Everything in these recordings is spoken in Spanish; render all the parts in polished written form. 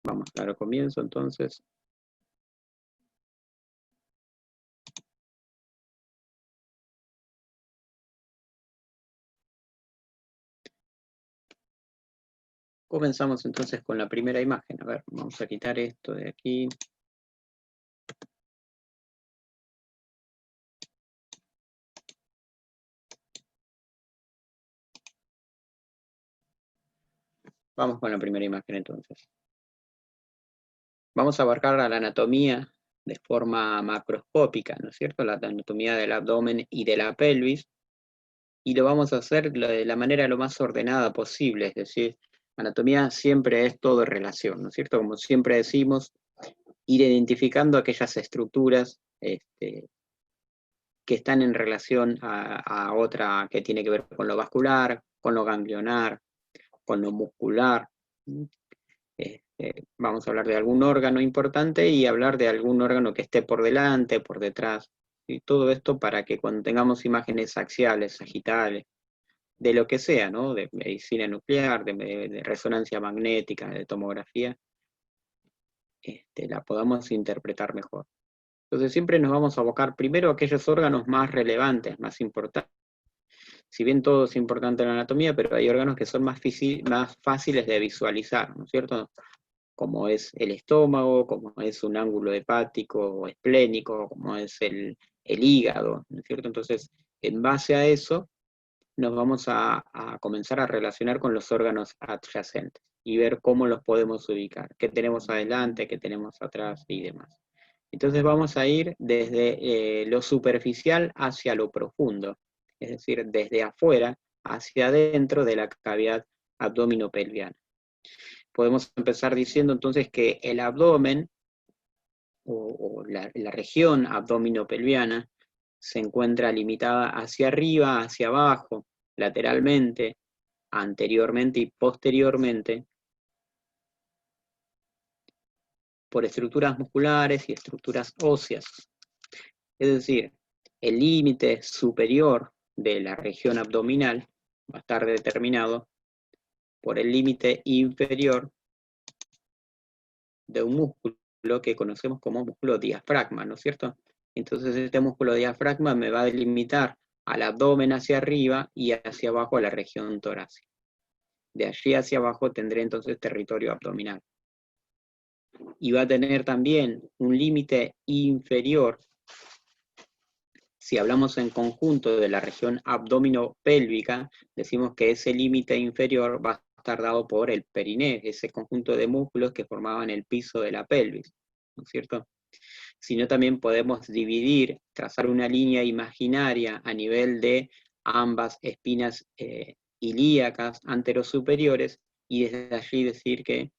Vamos a dar comienzo entonces. Comenzamos entonces con la primera imagen. A ver, vamos a quitar esto de aquí. Vamos con la primera imagen entonces. Vamos a abarcar a la anatomía de forma macroscópica, ¿no es cierto? La anatomía del abdomen y de la pelvis. Y lo vamos a hacer de la manera lo más ordenada posible, es decir, anatomía siempre es todo relación, ¿no es cierto? Como siempre decimos, ir identificando aquellas estructuras que están en relación a otra que tiene que ver con lo vascular, con lo ganglionar, con lo muscular. Vamos a hablar de algún órgano importante y hablar de algún órgano que esté por delante, por detrás. Y todo esto para que cuando tengamos imágenes axiales, sagitales, de lo que sea, ¿no? De medicina nuclear, de resonancia magnética, de tomografía, la podamos interpretar mejor. Entonces siempre nos vamos a abocar primero a aquellos órganos más relevantes, más importantes. Si bien todo es importante en la anatomía, pero hay órganos que son más fáciles de visualizar, ¿no es cierto? Como es el estómago, como es un ángulo hepático o esplénico, como es el hígado, ¿no es cierto? Entonces, en base a eso, nos vamos a comenzar a relacionar con los órganos adyacentes y ver cómo los podemos ubicar, qué tenemos adelante, qué tenemos atrás y demás. Entonces vamos a ir desde lo superficial hacia lo profundo, es decir, desde afuera hacia adentro de la cavidad abdominopelviana. Podemos empezar diciendo entonces que el abdomen o la región abdominopelviana se encuentra limitada hacia arriba, hacia abajo, lateralmente, anteriormente y posteriormente por estructuras musculares y estructuras óseas. Es decir, el límite superior de la región abdominal va a estar determinado por el límite inferior de un músculo que conocemos como músculo diafragma, ¿no es cierto? Entonces este músculo diafragma me va a delimitar al abdomen hacia arriba y hacia abajo a la región torácica. De allí hacia abajo tendré entonces territorio abdominal. Y va a tener también un límite inferior. Si hablamos en conjunto de la región abdominopélvica, decimos que ese límite inferior va a estar dado por el periné, ese conjunto de músculos que formaban el piso de la pelvis, ¿no es cierto? Sino también podemos dividir, trazar una línea imaginaria a nivel de ambas espinas ilíacas anterosuperiores y desde allí decir que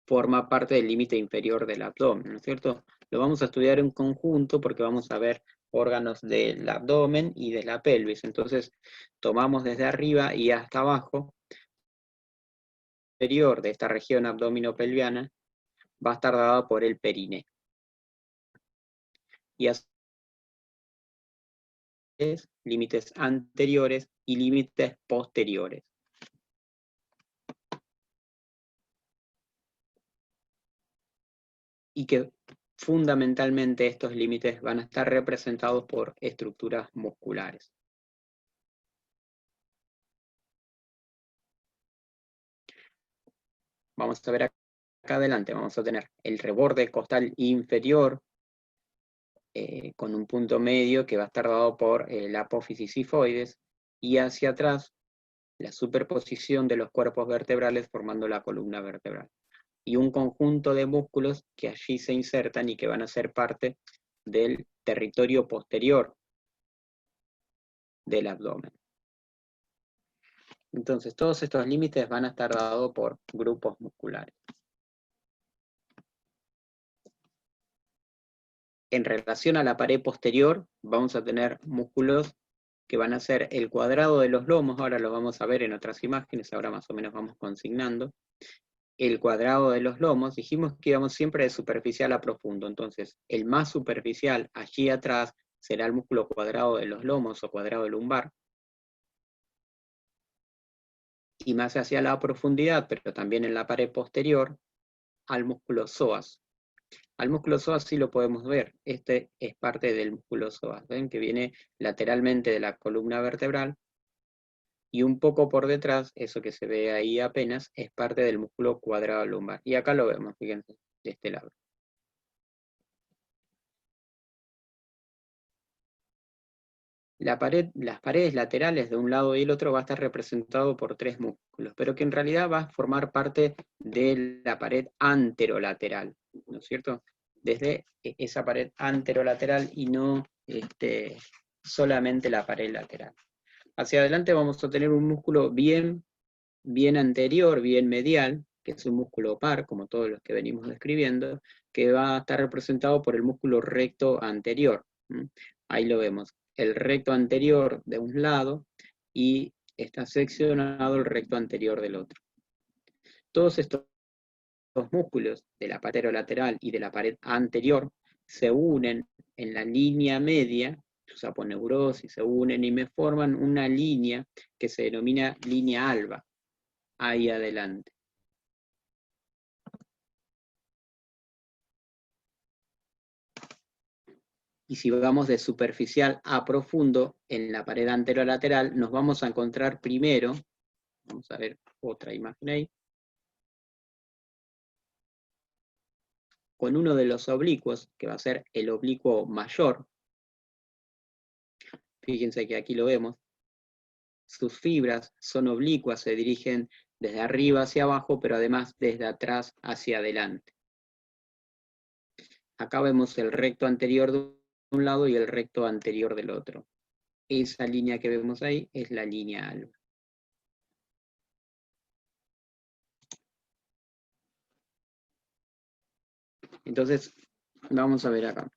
forma parte del límite inferior del abdomen, ¿no es cierto? Lo vamos a estudiar en conjunto porque vamos a ver órganos del abdomen y de la pelvis. Entonces, tomamos desde arriba y hasta abajo, inferior de esta región abdominopelviana, va a estar dada por el periné. Y así es, límites anteriores y límites posteriores. Y que fundamentalmente estos límites van a estar representados por estructuras musculares. Vamos a ver acá adelante, vamos a tener el reborde costal inferior con un punto medio que va a estar dado por la apófisis sifoides y hacia atrás la superposición de los cuerpos vertebrales formando la columna vertebral. Y un conjunto de músculos que allí se insertan y que van a ser parte del territorio posterior del abdomen. Entonces, todos estos límites van a estar dados por grupos musculares. En relación a la pared posterior, vamos a tener músculos que van a ser el cuadrado de los lomos, ahora lo vamos a ver en otras imágenes, ahora más o menos vamos consignando. El cuadrado de los lomos, dijimos que íbamos siempre de superficial a profundo, entonces el más superficial allí atrás será el músculo cuadrado de los lomos o cuadrado lumbar. y más hacia la profundidad, pero también en la pared posterior, al músculo psoas. Al músculo psoas sí lo podemos ver, este es parte del músculo psoas, ¿ven? Que viene lateralmente de la columna vertebral, y un poco por detrás, eso que se ve ahí apenas, es parte del músculo cuadrado lumbar. Y acá lo vemos, fíjense, de este lado. Las paredes laterales de un lado y el otro va a estar representado por 3 músculos, pero que en realidad va a formar parte de la pared anterolateral, ¿no es cierto? Desde esa pared anterolateral y no solamente la pared lateral. Hacia adelante vamos a tener un músculo bien anterior, bien medial, que es un músculo par, como todos los que venimos describiendo, que va a estar representado por el músculo recto anterior. Ahí lo vemos, el recto anterior de un lado y está seccionado el recto anterior del otro. Todos estos músculos de la pared lateral y de la pared anterior se unen en la línea media, sus aponeurosis se unen y me forman una línea que se denomina línea alba, ahí adelante. Y si vamos de superficial a profundo en la pared anterolateral, nos vamos a encontrar primero, vamos a ver otra imagen ahí, con uno de los oblicuos, que va a ser el oblicuo mayor. Fíjense que aquí lo vemos. Sus fibras son oblicuas, se dirigen desde arriba hacia abajo, pero además desde atrás hacia adelante. Acá vemos el recto anterior de un lado y el recto anterior del otro. Esa línea que vemos ahí es la línea alba. Entonces, vamos a ver acá.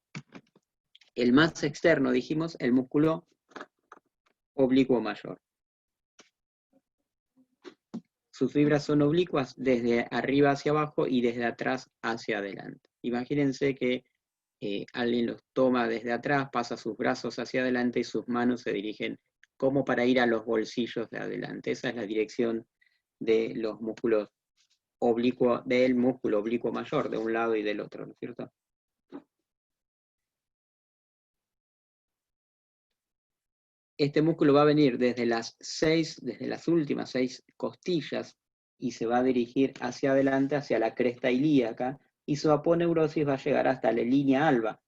El más externo, dijimos, el músculo oblicuo mayor. Sus fibras son oblicuas desde arriba hacia abajo y desde atrás hacia adelante. Imagínense que alguien los toma desde atrás, pasa sus brazos hacia adelante y sus manos se dirigen como para ir a los bolsillos de adelante. Esa es la dirección de los músculos oblicuos, del músculo oblicuo mayor, de un lado y del otro, ¿no es cierto? Este músculo va a venir desde desde las últimas 6 costillas y se va a dirigir hacia adelante, hacia la cresta ilíaca, y su aponeurosis va a llegar hasta la línea alba.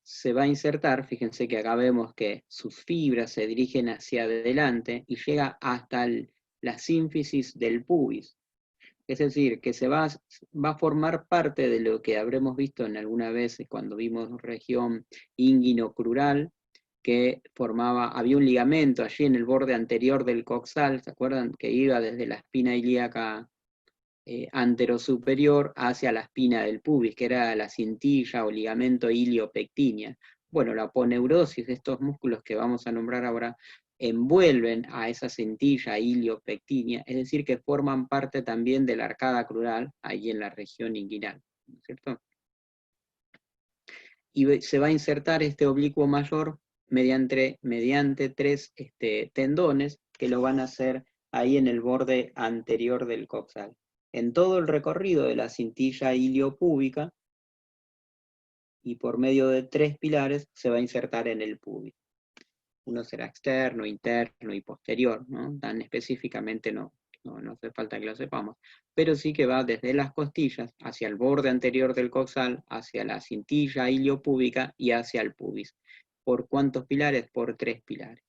Se va a insertar, fíjense que acá vemos que sus fibras se dirigen hacia adelante y llega hasta la sínfisis del pubis. Es decir, que va a formar parte de lo que habremos visto en alguna vez cuando vimos región inguinocrural, que había un ligamento allí en el borde anterior del coxal, ¿se acuerdan? Que iba desde la espina ilíaca anterosuperior hacia la espina del pubis, que era la cintilla o ligamento iliopectinia. Bueno, la aponeurosis de estos músculos que vamos a nombrar ahora envuelven a esa cintilla iliopectinia, es decir, que forman parte también de la arcada crural, ahí en la región inguinal, ¿no es cierto? Y se va a insertar este oblicuo mayor mediante 3 tendones que lo van a hacer ahí en el borde anterior del coxal. En todo el recorrido de la cintilla iliopúbica y por medio de 3 pilares se va a insertar en el pubis. Uno será externo, interno y posterior, ¿no? Tan específicamente no hace falta que lo sepamos, pero sí que va desde las costillas hacia el borde anterior del coxal, hacia la cintilla iliopúbica y hacia el pubis. ¿Por cuántos pilares? Por 3 pilares.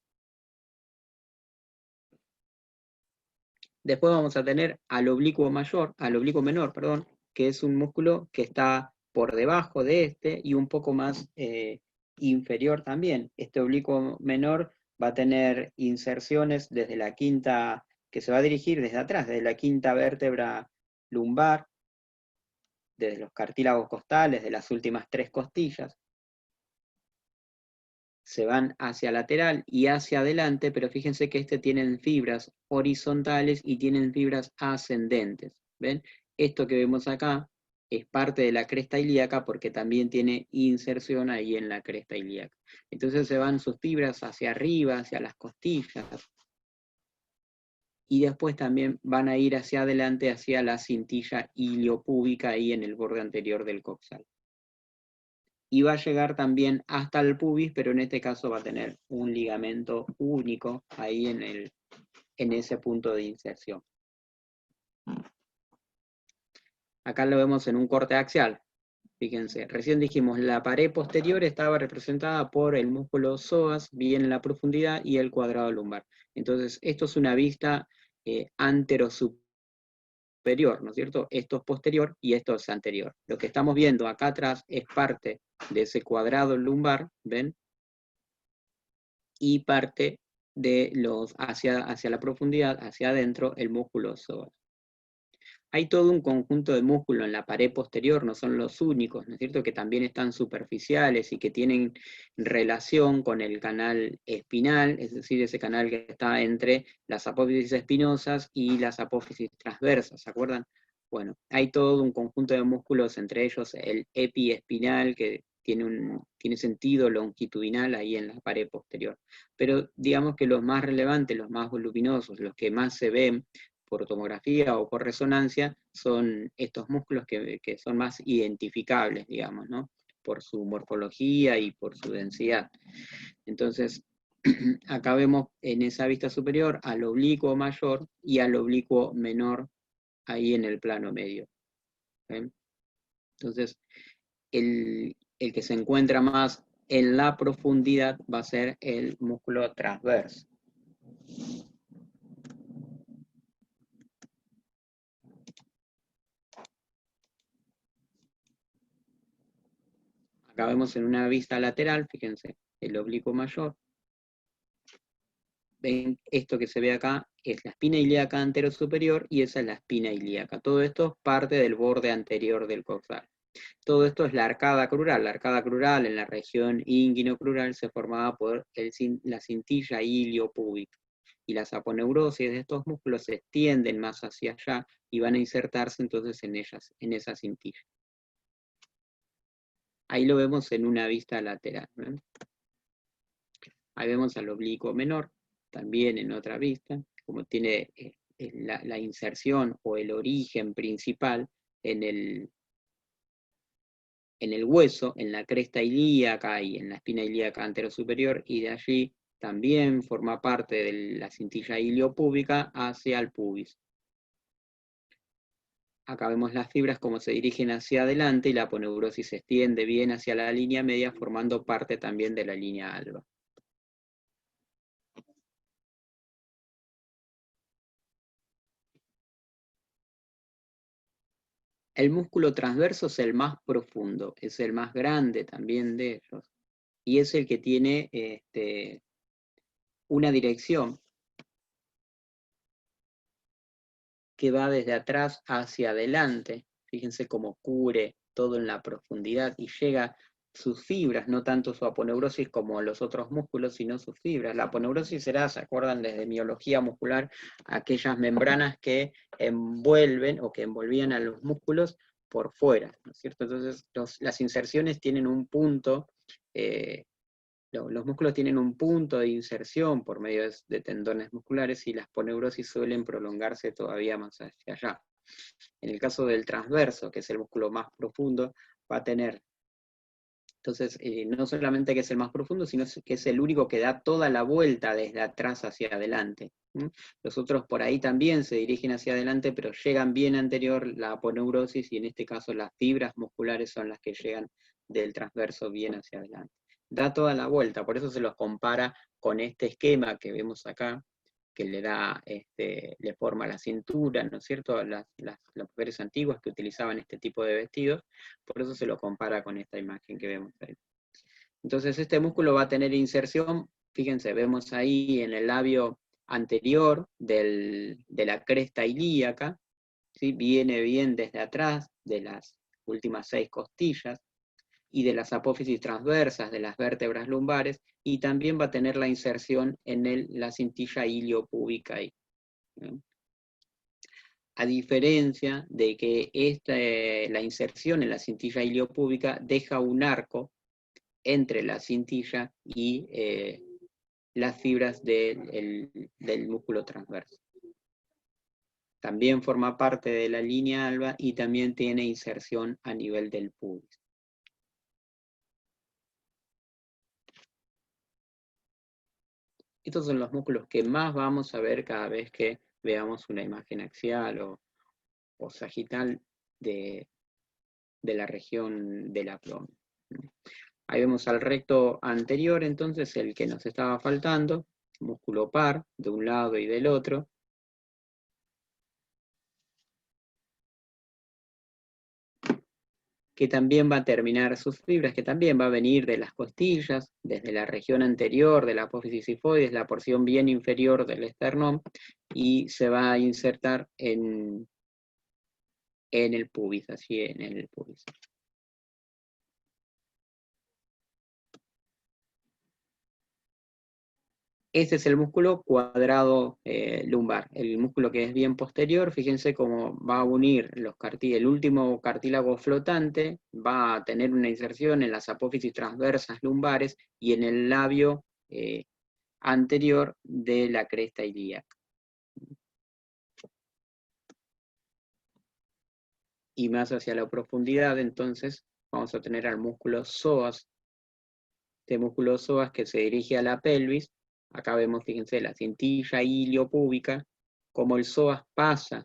Después vamos a tener al oblicuo menor, perdón, que es un músculo que está por debajo de este y un poco más inferior también. Este oblicuo menor va a tener inserciones desde la quinta, que se va a dirigir desde atrás, desde la quinta vértebra lumbar, desde los cartílagos costales, de las últimas 3 costillas. Se van hacia lateral y hacia adelante, pero fíjense que tienen fibras horizontales y tienen fibras ascendentes. ¿Ven? Esto que vemos acá es parte de la cresta ilíaca porque también tiene inserción ahí en la cresta ilíaca. Entonces se van sus fibras hacia arriba, hacia las costillas, y después también van a ir hacia adelante, hacia la cintilla iliopúbica ahí en el borde anterior del coxal. Y va a llegar también hasta el pubis, pero en este caso va a tener un ligamento único ahí en ese punto de inserción. Acá lo vemos en un corte axial. Fíjense, recién dijimos, la pared posterior estaba representada por el músculo psoas, bien en la profundidad, y el cuadrado lumbar. Entonces, esto es una vista anterosuperior, ¿no es cierto? Esto es posterior y esto es anterior. Lo que estamos viendo acá atrás es parte de ese cuadrado lumbar, ¿ven? Y parte de los hacia la profundidad, hacia adentro, el músculo psoas. Hay todo un conjunto de músculos en la pared posterior, no son los únicos, ¿no es cierto?, que también están superficiales y que tienen relación con el canal espinal, es decir, ese canal que está entre las apófisis espinosas y las apófisis transversas, ¿se acuerdan? Bueno, hay todo un conjunto de músculos, entre ellos el epiespinal, que tiene sentido longitudinal ahí en la pared posterior. Pero digamos que los más relevantes, los más voluminosos, los que más se ven por tomografía o por resonancia, son estos músculos que son más identificables, digamos, ¿no? Por su morfología y por su densidad. Entonces, acá vemos en esa vista superior al oblicuo mayor y al oblicuo menor ahí en el plano medio. ¿Ven? Entonces, el que se encuentra más en la profundidad va a ser el músculo transverso. Acá vemos en una vista lateral, fíjense, el oblicuo mayor. Ven, esto que se ve acá es la espina ilíaca anterosuperior y esa es la espina ilíaca. Todo esto es parte del borde anterior del coxal. Todo esto es la arcada crural. La arcada crural en la región inguinocrural se formaba por la cintilla iliopúbica. Y las aponeurosis de estos músculos se extienden más hacia allá y van a insertarse entonces en esa cintilla. Ahí lo vemos en una vista lateral, ¿ven? Ahí vemos al oblicuo menor, también en otra vista, como tiene la inserción o el origen principal en el hueso, en la cresta ilíaca y en la espina ilíaca anterosuperior, y de allí también forma parte de la cintilla iliopúbica hacia el pubis. Acá vemos las fibras como se dirigen hacia adelante y la aponeurosis se extiende bien hacia la línea media, formando parte también de la línea alba. El músculo transverso es el más profundo, es el más grande también de ellos, y es el que tiene una dirección que va desde atrás hacia adelante. Fíjense cómo cubre todo en la profundidad y llega sus fibras, no tanto su aponeurosis como los otros músculos, sino sus fibras. La aponeurosis será, ¿se acuerdan desde miología muscular? Aquellas membranas que envuelven o que envolvían a los músculos por fuera, ¿no es cierto? Entonces las inserciones tienen un punto, los músculos tienen un punto de inserción por medio de tendones musculares y las aponeurosis suelen prolongarse todavía más hacia allá. En el caso del transverso, que es el músculo más profundo, va a tener, entonces, no solamente que es el más profundo, sino que es el único que da toda la vuelta desde atrás hacia adelante. Los otros por ahí también se dirigen hacia adelante, pero llegan bien anterior la aponeurosis, y en este caso las fibras musculares son las que llegan del transverso bien hacia adelante. Da toda la vuelta, por eso se los compara con este esquema que vemos acá, que le da, le forma la cintura, ¿no es cierto? Las mujeres antiguas que utilizaban este tipo de vestidos, por eso se lo compara con esta imagen que vemos ahí. Entonces este músculo va a tener inserción, fíjense, vemos ahí en el labio anterior de la cresta ilíaca, ¿sí? Viene bien desde atrás de las últimas 6 costillas, y de las apófisis transversas de las vértebras lumbares, y también va a tener la inserción en la cintilla iliopúbica ahí. a diferencia de que la inserción en la cintilla iliopúbica deja un arco entre la cintilla y las fibras del músculo transverso. También forma parte de la línea alba y también tiene inserción a nivel del pubis. Estos son los músculos que más vamos a ver cada vez que veamos una imagen axial o sagital de la región del abdomen. Ahí vemos al recto anterior, entonces, el que nos estaba faltando, músculo par, de un lado y del otro. Que también va a terminar sus fibras, que también va a venir de las costillas, desde la región anterior de la apófisis sifoides, la porción bien inferior del esternón, y se va a insertar en el pubis, así en el pubis. Ese es el músculo cuadrado lumbar, el músculo que es bien posterior. Fíjense cómo va a unir el último cartílago flotante, va a tener una inserción en las apófisis transversas lumbares y en el labio anterior de la cresta ilíaca. Y más hacia la profundidad, entonces, vamos a tener al músculo psoas. Este músculo psoas que se dirige a la pelvis. Acá vemos, fíjense, la cintilla iliopúbica, como el psoas pasa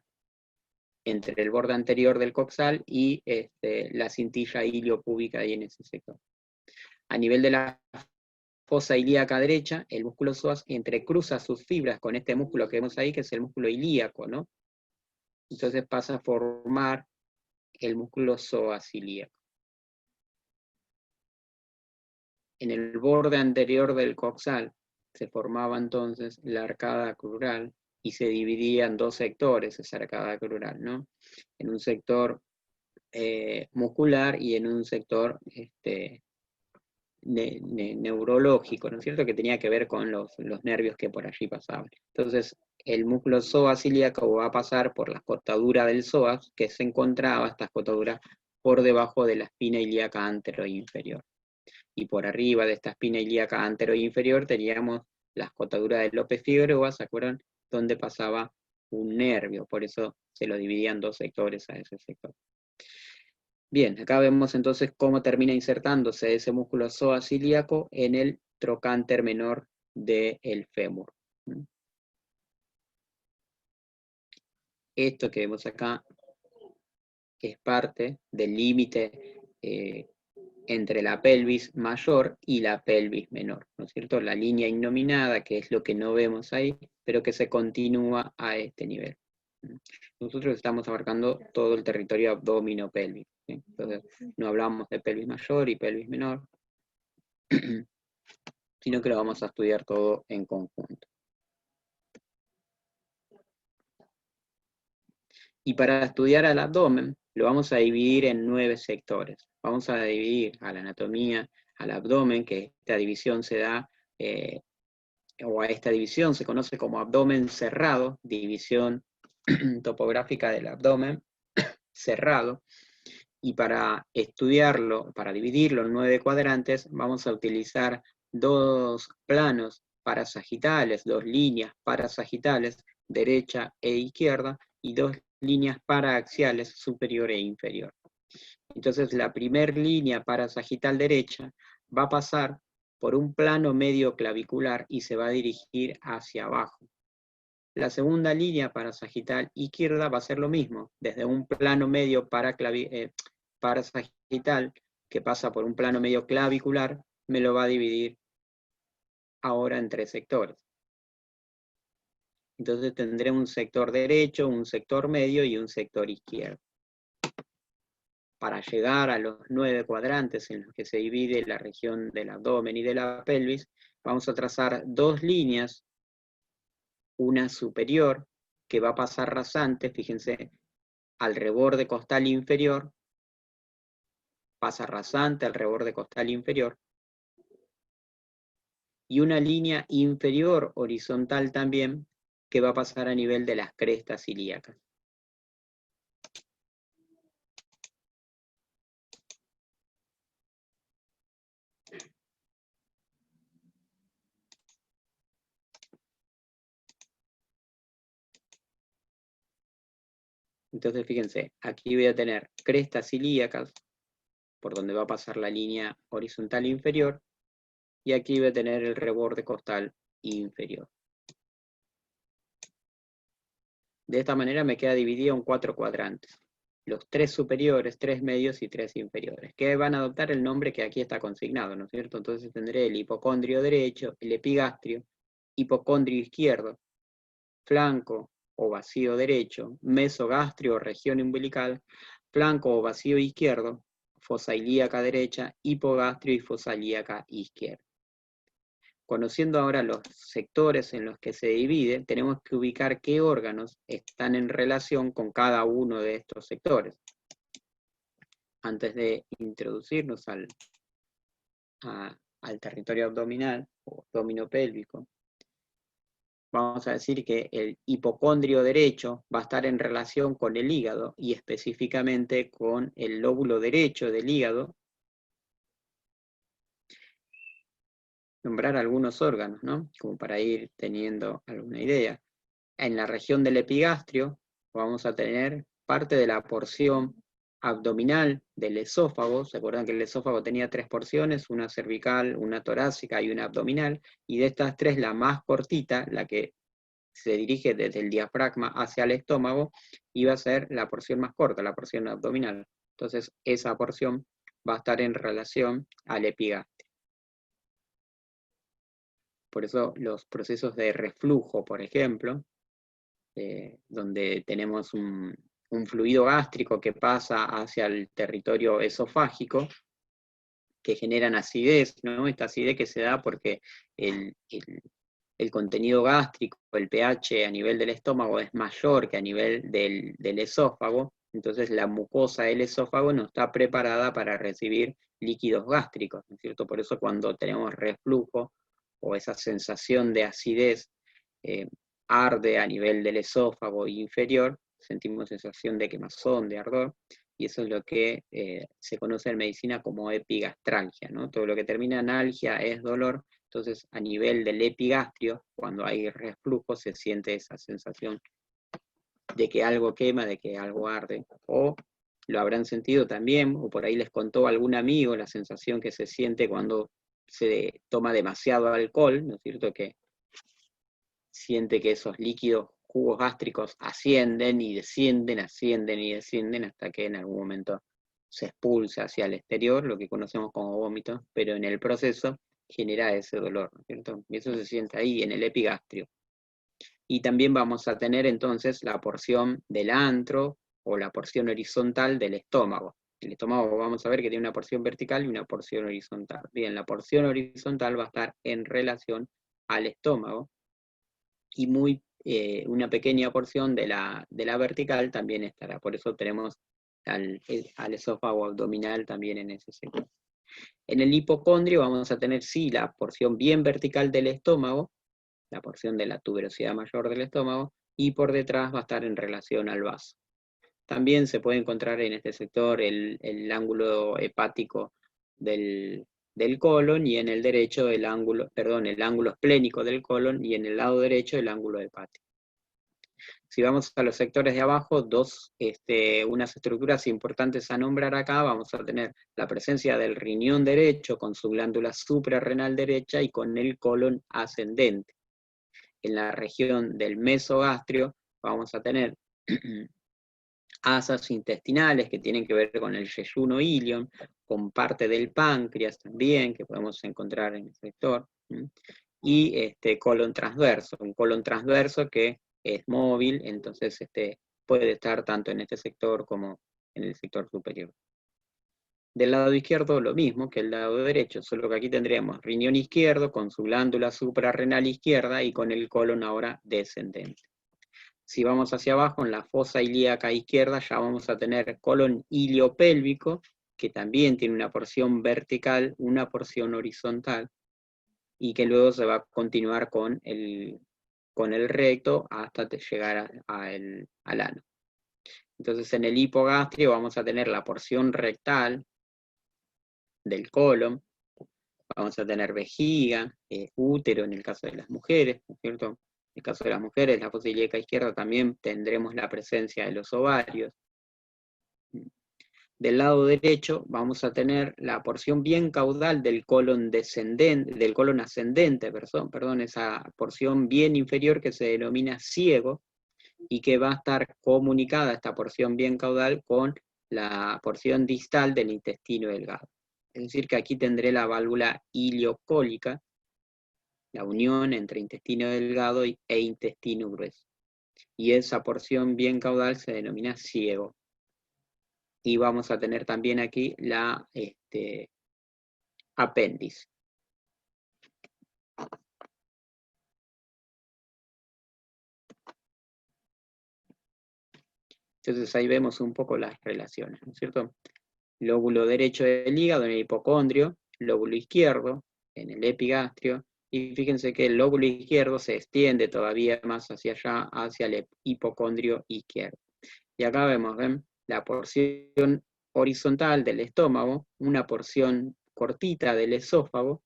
entre el borde anterior del coxal y la cintilla iliopúbica ahí en ese sector. A nivel de la fosa ilíaca derecha, el músculo psoas entrecruza sus fibras con este músculo que vemos ahí, que es el músculo ilíaco, ¿no? Entonces pasa a formar el músculo psoas ilíaco. En el borde anterior del coxal se formaba entonces la arcada crural y se dividía en dos sectores esa arcada crural, ¿no? En un sector muscular y en un sector neurológico, ¿no es cierto? Que tenía que ver con los nervios que por allí pasaban. Entonces, el músculo psoas ilíaco va a pasar por la cortadura del psoas, que se encontraba, esta cortadura, por debajo de la espina ilíaca antero e inferior. Y por arriba de esta espina ilíaca antero e inferior teníamos las cortaduras de López Figueroa, ¿se acuerdan? Donde pasaba un nervio, por eso se lo dividían en dos sectores a ese sector. Bien, acá vemos entonces cómo termina insertándose ese músculo psoas ilíaco en el trocánter menor del fémur. Esto que vemos acá es parte del límite entre la pelvis mayor y la pelvis menor, ¿no es cierto? La línea innominada, que es lo que no vemos ahí, pero que se continúa a este nivel. Nosotros estamos abarcando todo el territorio abdomino-pélvico, ¿sí? Entonces, no hablamos de pelvis mayor y pelvis menor, sino que lo vamos a estudiar todo en conjunto. Y para estudiar al abdomen, lo vamos a dividir en 9 sectores. Vamos a dividir a la anatomía, al abdomen, que esta división se da, o a esta división se conoce como abdomen cerrado, división topográfica del abdomen cerrado. Y para estudiarlo, para dividirlo en 9 cuadrantes, vamos a utilizar dos planos parasagitales, dos líneas parasagitales, derecha e izquierda, y dos líneas paraaxiales, superior e inferior. Entonces la primer línea parasagital derecha va a pasar por un plano medio clavicular y se va a dirigir hacia abajo. La segunda línea parasagital izquierda va a ser lo mismo, desde un plano medio parasagital que pasa por un plano medio clavicular, me lo va a dividir ahora en 3 sectores. Entonces tendré un sector derecho, un sector medio y un sector izquierdo. Para llegar a los 9 cuadrantes en los que se divide la región del abdomen y de la pelvis, vamos a trazar dos líneas, una superior, que va a pasar rasante, fíjense, al reborde costal inferior, pasa rasante al reborde costal inferior, y una línea inferior horizontal también, que va a pasar a nivel de las crestas ilíacas. Entonces fíjense, aquí voy a tener crestas ilíacas, por donde va a pasar la línea horizontal inferior, y aquí voy a tener el reborde costal inferior. De esta manera me queda dividido en 4 cuadrantes. Los 3 superiores, 3 medios y 3 inferiores, que van a adoptar el nombre que aquí está consignado, ¿no es cierto? Entonces tendré el hipocondrio derecho, el epigastrio, hipocondrio izquierdo, flanco o vacío derecho, mesogastrio o región umbilical, flanco o vacío izquierdo, fosa ilíaca derecha, hipogastrio y fosa ilíaca izquierda. Conociendo ahora los sectores en los que se divide, tenemos que ubicar qué órganos están en relación con cada uno de estos sectores. Antes de introducirnos al territorio abdominal o abdominopélvico, vamos a decir que el hipocondrio derecho va a estar en relación con el hígado y específicamente con el lóbulo derecho del hígado. Nombrar algunos órganos, ¿no? Como para ir teniendo alguna idea. En la región del epigastrio vamos a tener parte de la porción abdominal del esófago. ¿Se acuerdan que el esófago tenía 3 porciones? Una cervical, una torácica y una abdominal. Y de estas 3, la más cortita, la que se dirige desde el diafragma hacia el estómago, iba a ser la porción más corta, la porción abdominal. Entonces, esa porción va a estar en relación al epigastrio. Por eso los procesos de reflujo, por ejemplo, donde tenemos un fluido gástrico que pasa hacia el territorio esofágico, que generan acidez, ¿no? Esta acidez que se da porque el contenido gástrico, el pH a nivel del estómago es mayor que a nivel del esófago, entonces la mucosa del esófago no está preparada para recibir líquidos gástricos, ¿no es cierto? Por eso cuando tenemos reflujo o esa sensación de acidez, arde a nivel del esófago inferior, sentimos sensación de quemazón, de ardor, y eso es lo que se conoce en medicina como epigastralgia, ¿no? Todo lo que termina en algia es dolor, entonces a nivel del epigastrio, cuando hay reflujo, se siente esa sensación de que algo quema, de que algo arde, o lo habrán sentido también, o por ahí les contó algún amigo la sensación que se siente cuando se toma demasiado alcohol, ¿no es cierto? Que siente que esos líquidos, jugos gástricos ascienden y descienden, ascienden y descienden hasta que en algún momento se expulsa hacia el exterior, lo que conocemos como vómito, pero en el proceso genera ese dolor, ¿no es cierto? Y eso se siente ahí en el epigastrio. Y también vamos a tener entonces la porción del antro o la porción horizontal del estómago. El estómago vamos a ver que tiene una porción vertical y una porción horizontal. Bien, la porción horizontal va a estar en relación al estómago, y una pequeña porción de la vertical también estará. Por eso tenemos al esófago abdominal también en ese sector. En el hipocondrio vamos a tener sí la porción bien vertical del estómago, la porción de la tuberosidad mayor del estómago, y por detrás va a estar en relación al vaso. También se puede encontrar en este sector el ángulo hepático del colon, y en el derecho el ángulo esplénico del colon, y en el lado derecho el ángulo hepático. Si vamos a los sectores de abajo, unas estructuras importantes a nombrar acá, vamos a tener la presencia del riñón derecho con su glándula suprarrenal derecha y con el colon ascendente. En la región del mesogastrio vamos a tener asas intestinales que tienen que ver con el yeyuno ilion, con parte del páncreas también, que podemos encontrar en el sector, y colon transverso, un colon transverso que es móvil, entonces puede estar tanto en este sector como en el sector superior. Del lado izquierdo lo mismo que el lado derecho, solo que aquí tendríamos riñón izquierdo con su glándula suprarrenal izquierda y con el colon ahora descendente. Si vamos hacia abajo, en la fosa ilíaca izquierda, ya vamos a tener colon iliopélvico, que también tiene una porción vertical, una porción horizontal, y que luego se va a continuar con el recto hasta llegar al ano. Entonces en el hipogastrio vamos a tener la porción rectal del colon, vamos a tener vejiga, útero en el caso de las mujeres, ¿no es cierto? el caso de las mujeres, la fosa ilíaca izquierda, también tendremos la presencia de los ovarios. Del lado derecho vamos a tener la porción bien caudal del colon descendente, del colon ascendente, perdón, esa porción bien inferior que se denomina ciego, y que va a estar comunicada esta porción bien caudal con la porción distal del intestino delgado. Es decir, que aquí tendré la válvula iliocólica, la unión entre intestino delgado e intestino grueso. Y esa porción bien caudal se denomina ciego. Y vamos a tener también aquí la apéndice. Entonces ahí vemos un poco las relaciones, ¿no es cierto? Lóbulo derecho del hígado en el hipocondrio, lóbulo izquierdo en el epigastrio, y fíjense que el lóbulo izquierdo se extiende todavía más hacia allá, hacia el hipocondrio izquierdo. Y acá vemos, ¿ven? La porción horizontal del estómago, una porción cortita del esófago,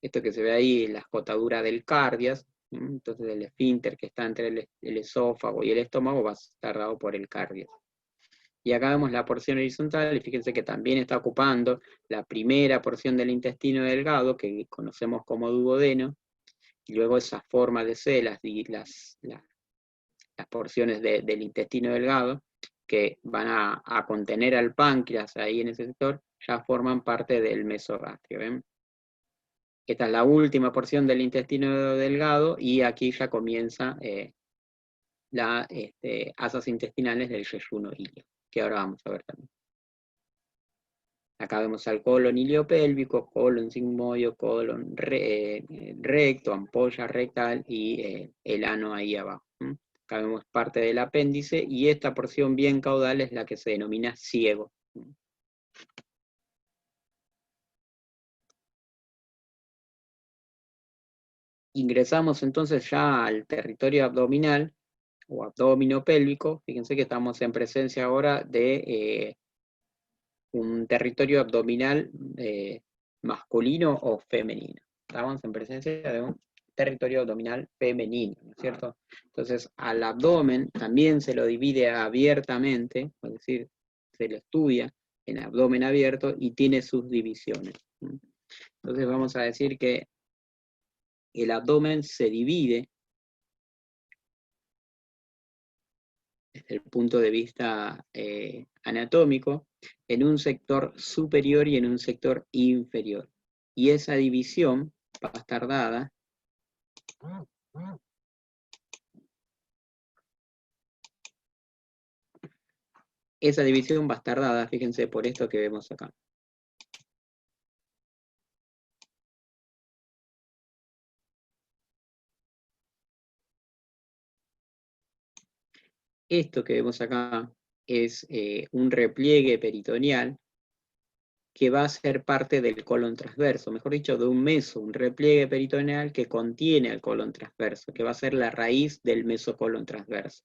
esto que se ve ahí, la escotadura del cardias, entonces el esfínter que está entre el esófago y el estómago va a estar dado por el cardias. Y acá vemos la porción horizontal, y fíjense que también está ocupando la primera porción del intestino delgado, que conocemos como duodeno, y luego esa forma de C, las porciones del intestino delgado, que van a contener al páncreas ahí en ese sector, ya forman parte del mesogastrio, ¿ven? Esta es la última porción del intestino delgado, y aquí ya comienza las asas intestinales del yeyuno ilíaco, que ahora vamos a ver también. Acá vemos al colon iliopélvico, colon sigmoide, colon recto, ampolla rectal y el ano ahí abajo. Acá vemos parte del apéndice, y esta porción bien caudal es la que se denomina ciego. Ingresamos entonces ya al territorio abdominal o abdomino pélvico. Fíjense que estamos en presencia ahora de un territorio abdominal masculino o femenino. Estamos en presencia de un territorio abdominal femenino, ¿no es cierto? Entonces, al abdomen también se lo divide abiertamente, es decir, se lo estudia en abdomen abierto y tiene sus divisiones. Entonces vamos a decir que el abdomen se divide desde el punto de vista anatómico en un sector superior y en un sector inferior. Y esa división va a estar dada fíjense, por esto que vemos acá. Esto que vemos acá es un repliegue peritoneal que va a ser parte del colon transverso, mejor dicho, de un meso, un repliegue peritoneal que contiene al colon transverso, que va a ser la raíz del mesocolon transverso.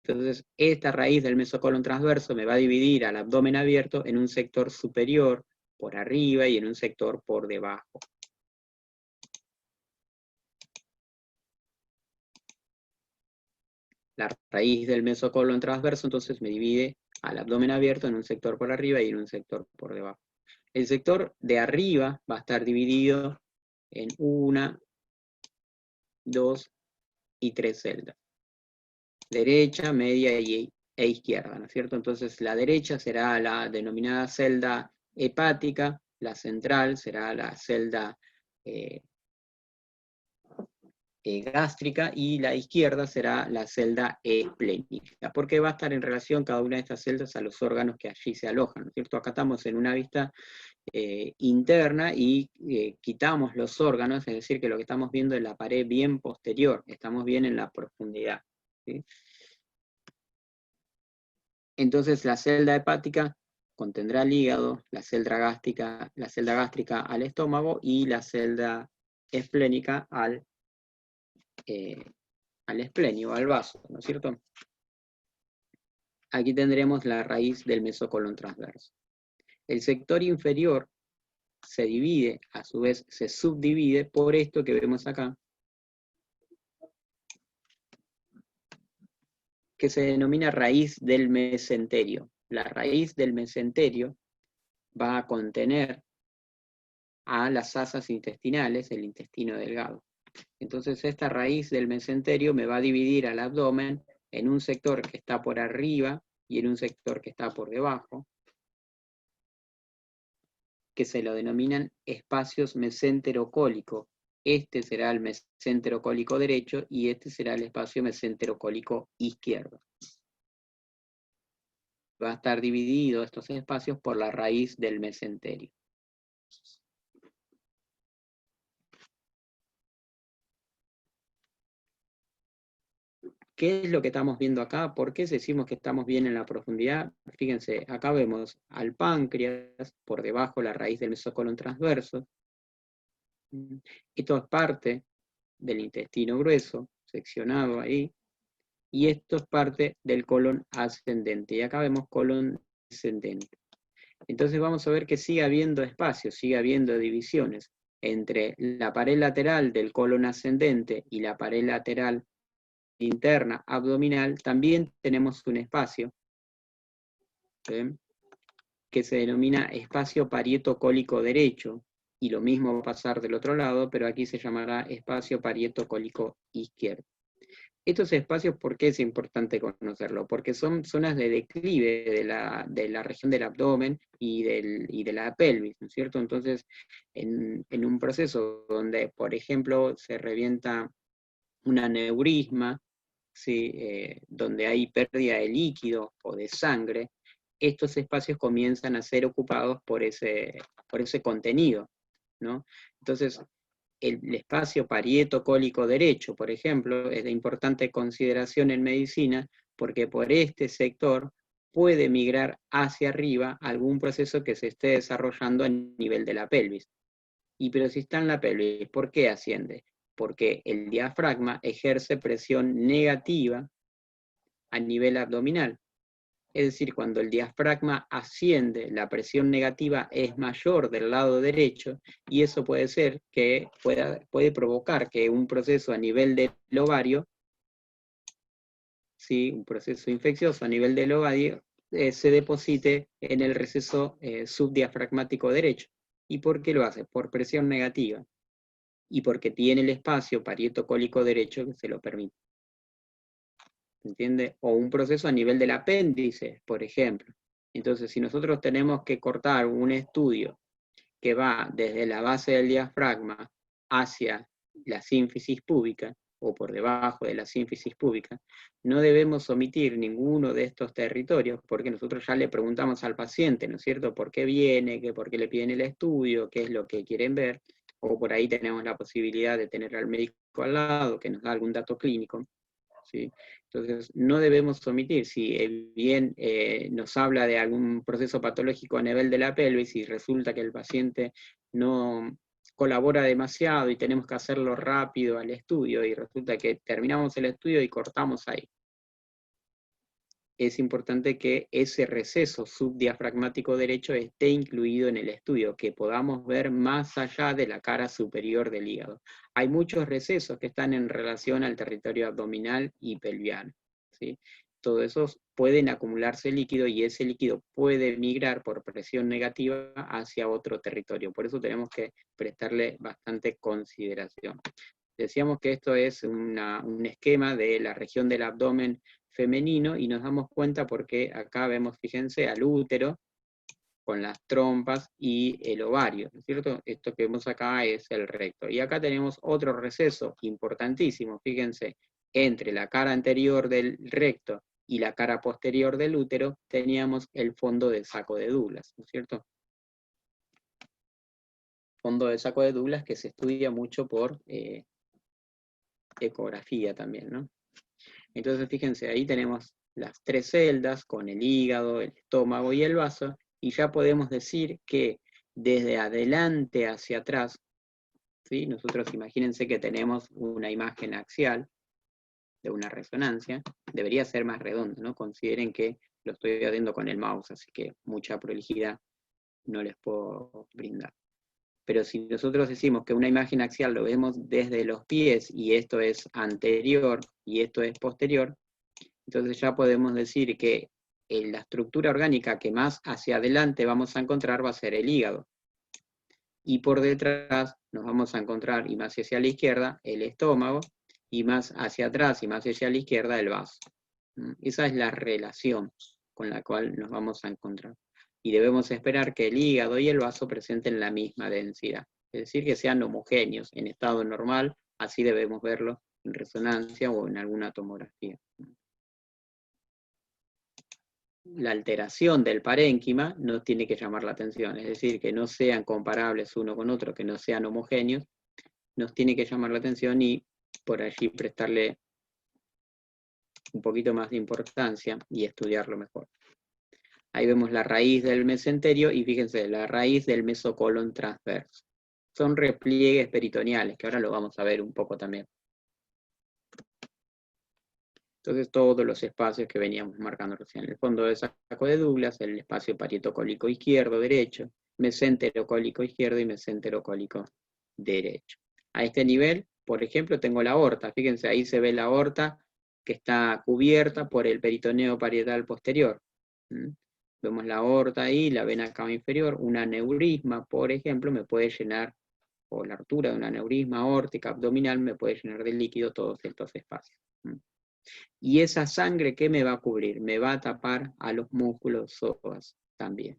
Entonces, esta raíz del mesocolon transverso me va a dividir al abdomen abierto en un sector superior, por arriba, y en un sector por debajo. La raíz del mesocolon transverso entonces me divide al abdomen abierto en un sector por arriba y en un sector por debajo. El sector de arriba va a estar dividido en 1, 2 y 3 celdas. Derecha, media e izquierda, ¿no es cierto? Entonces la derecha será la denominada celda hepática, la central será la celda gástrica, y la izquierda será la celda esplénica, porque va a estar en relación cada una de estas celdas a los órganos que allí se alojan, ¿no es cierto? Acá estamos en una vista interna y quitamos los órganos, es decir, que lo que estamos viendo es la pared bien posterior, estamos bien en la profundidad, ¿sí? Entonces la celda hepática contendrá el hígado, la celda gástrica al estómago, y la celda esplénica al esplenio, al vaso, ¿no es cierto? Aquí tendremos la raíz del mesocolon transverso. El sector inferior se divide, a su vez se subdivide por esto que vemos acá, que se denomina raíz del mesenterio. La raíz del mesenterio va a contener a las asas intestinales, el intestino delgado. Entonces esta raíz del mesenterio me va a dividir al abdomen en un sector que está por arriba y en un sector que está por debajo, que se lo denominan espacios mesenterocólicos. Este será el mesenterocólico derecho y este será el espacio mesenterocólico izquierdo. Va a estar dividido estos espacios por la raíz del mesenterio. ¿Qué es lo que estamos viendo acá? ¿Por qué decimos que estamos bien en la profundidad? Fíjense, acá vemos al páncreas, por debajo la raíz del mesocolon transverso. Esto es parte del intestino grueso, seccionado ahí, y esto es parte del colon ascendente. Y acá vemos colon descendente. Entonces vamos a ver que sigue habiendo espacios, sigue habiendo divisiones entre la pared lateral del colon ascendente y la pared lateral interna abdominal. También tenemos un espacio, ¿sí?, que se denomina espacio parietocólico derecho, y lo mismo va a pasar del otro lado, pero aquí se llamará espacio parietocólico izquierdo. Estos espacios, ¿por qué es importante conocerlo? Porque son zonas de declive de la región del abdomen y de la pelvis, ¿no es cierto? Entonces, en un proceso donde, por ejemplo, se revienta un aneurisma, ¿sí?, donde hay pérdida de líquido o de sangre, estos espacios comienzan a ser ocupados por ese contenido, ¿no? Entonces, el espacio parietocólico derecho, por ejemplo, es de importante consideración en medicina, porque por este sector puede migrar hacia arriba algún proceso que se esté desarrollando a nivel de la pelvis. Pero si está en la pelvis, ¿por qué asciende? Porque el diafragma ejerce presión negativa a nivel abdominal. Es decir, cuando el diafragma asciende, la presión negativa es mayor del lado derecho, y eso puede ser que puede provocar que un proceso a nivel del ovario, ¿sí?, un proceso infeccioso a nivel del ovario, se deposite en el receso subdiafragmático derecho. ¿Y por qué lo hace? Por presión negativa, y porque tiene el espacio parietocólico derecho que se lo permite. ¿Entiende? O un proceso a nivel del apéndice, por ejemplo. Entonces, si nosotros tenemos que cortar un estudio que va desde la base del diafragma hacia la sínfisis púbica, o por debajo de la sínfisis púbica, no debemos omitir ninguno de estos territorios, porque nosotros ya le preguntamos al paciente, ¿no es cierto?, por qué viene, por qué le piden el estudio, qué es lo que quieren ver, o por ahí tenemos la posibilidad de tener al médico al lado que nos da algún dato clínico, ¿sí? Entonces, no debemos omitir, si bien nos habla de algún proceso patológico a nivel de la pelvis y resulta que el paciente no colabora demasiado y tenemos que hacerlo rápido al estudio y resulta que terminamos el estudio y cortamos ahí. Es importante que ese receso subdiafragmático derecho esté incluido en el estudio, que podamos ver más allá de la cara superior del hígado. Hay muchos recesos que están en relación al territorio abdominal y pelviano, ¿sí? Todos esos pueden acumularse líquido y ese líquido puede migrar por presión negativa hacia otro territorio. Por eso tenemos que prestarle bastante consideración. Decíamos que esto es un esquema de la región del abdomen femenino, y nos damos cuenta porque acá vemos, fíjense, al útero con las trompas y el ovario, ¿no es cierto? Esto que vemos acá es el recto. Y acá tenemos otro receso importantísimo, fíjense, entre la cara anterior del recto y la cara posterior del útero teníamos el fondo del saco de Douglas, ¿no es cierto? Fondo del saco de Douglas que se estudia mucho por ecografía también, ¿no? Entonces fíjense, ahí tenemos las tres celdas con el hígado, el estómago y el vaso, y ya podemos decir que desde adelante hacia atrás, ¿sí?, nosotros imagínense que tenemos una imagen axial de una resonancia, debería ser más redonda, ¿no? Consideren que lo estoy haciendo con el mouse, así que mucha prolijidad no les puedo brindar. Pero si nosotros decimos que una imagen axial lo vemos desde los pies, y esto es anterior y esto es posterior, Entonces ya podemos decir que la estructura orgánica que más hacia adelante vamos a encontrar va a ser el hígado. Y por detrás nos vamos a encontrar, y más hacia la izquierda, el estómago, y más hacia atrás y más hacia la izquierda, el vaso. Esa es la relación con la cual nos vamos a encontrar. Y debemos esperar que el hígado y el vaso presenten la misma densidad. Es decir, que sean homogéneos en estado normal, así debemos verlo en resonancia o en alguna tomografía. La alteración del parénquima nos tiene que llamar la atención, es decir, que no sean comparables uno con otro, que no sean homogéneos, nos tiene que llamar la atención y por allí prestarle un poquito más de importancia y estudiarlo mejor. Ahí vemos la raíz del mesenterio y fíjense, la raíz del mesocolon transverso. Son repliegues peritoneales, que ahora lo vamos a ver un poco también. Entonces todos los espacios que veníamos marcando recién. El fondo del saco de Douglas, el espacio parietocólico izquierdo, derecho, mesenterocólico izquierdo y mesenterocólico derecho. A este nivel, por ejemplo, tengo la aorta. Fíjense, ahí se ve la aorta que está cubierta por el peritoneo parietal posterior. Vemos la aorta ahí, la vena cava inferior, un aneurisma, por ejemplo, me puede llenar, o la altura de una aneurisma aórtica abdominal me puede llenar de líquido todos estos espacios. Y esa sangre, ¿qué me va a cubrir? Me va a tapar a los músculos psoas también.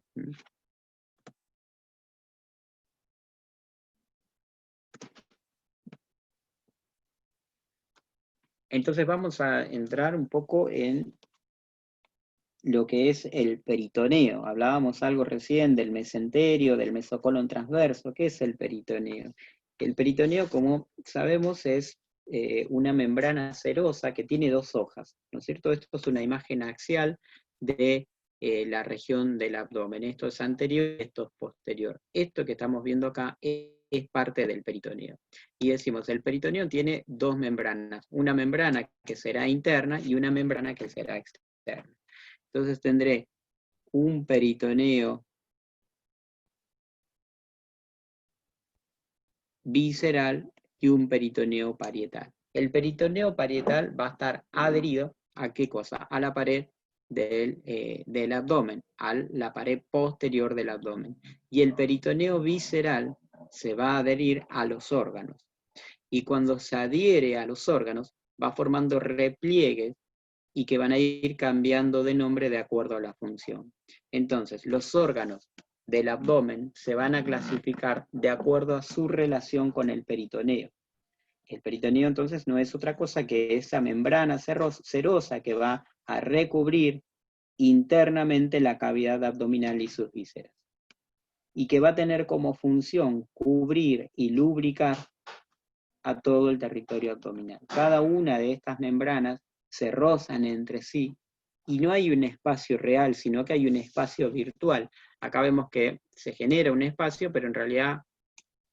Entonces vamos a entrar un poco en lo que es el peritoneo. Hablábamos algo recién del mesenterio, del mesocolon transverso. ¿Qué es el peritoneo? El peritoneo, como sabemos, es una membrana serosa que tiene dos hojas, ¿no es cierto? Esto es una imagen axial de la región del abdomen. Esto es anterior, esto es posterior. Esto que estamos viendo acá es parte del peritoneo. Y decimos, el peritoneo tiene dos membranas, una membrana que será interna y una membrana que será externa. Entonces tendré un peritoneo visceral y un peritoneo parietal. El peritoneo parietal va a estar adherido ¿a qué cosa? A la pared del abdomen, a la pared posterior del abdomen. Y el peritoneo visceral se va a adherir a los órganos. Y cuando se adhiere a los órganos, va formando repliegues y que van a ir cambiando de nombre de acuerdo a la función. Entonces, los órganos del abdomen se van a clasificar de acuerdo a su relación con el peritoneo. El peritoneo entonces no es otra cosa que esa membrana serosa que va a recubrir internamente la cavidad abdominal y sus vísceras. Y que va a tener como función cubrir y lubricar a todo el territorio abdominal. Cada una de estas membranas se rozan entre sí y no hay un espacio real, sino que hay un espacio virtual. Acá vemos que se genera un espacio, pero en realidad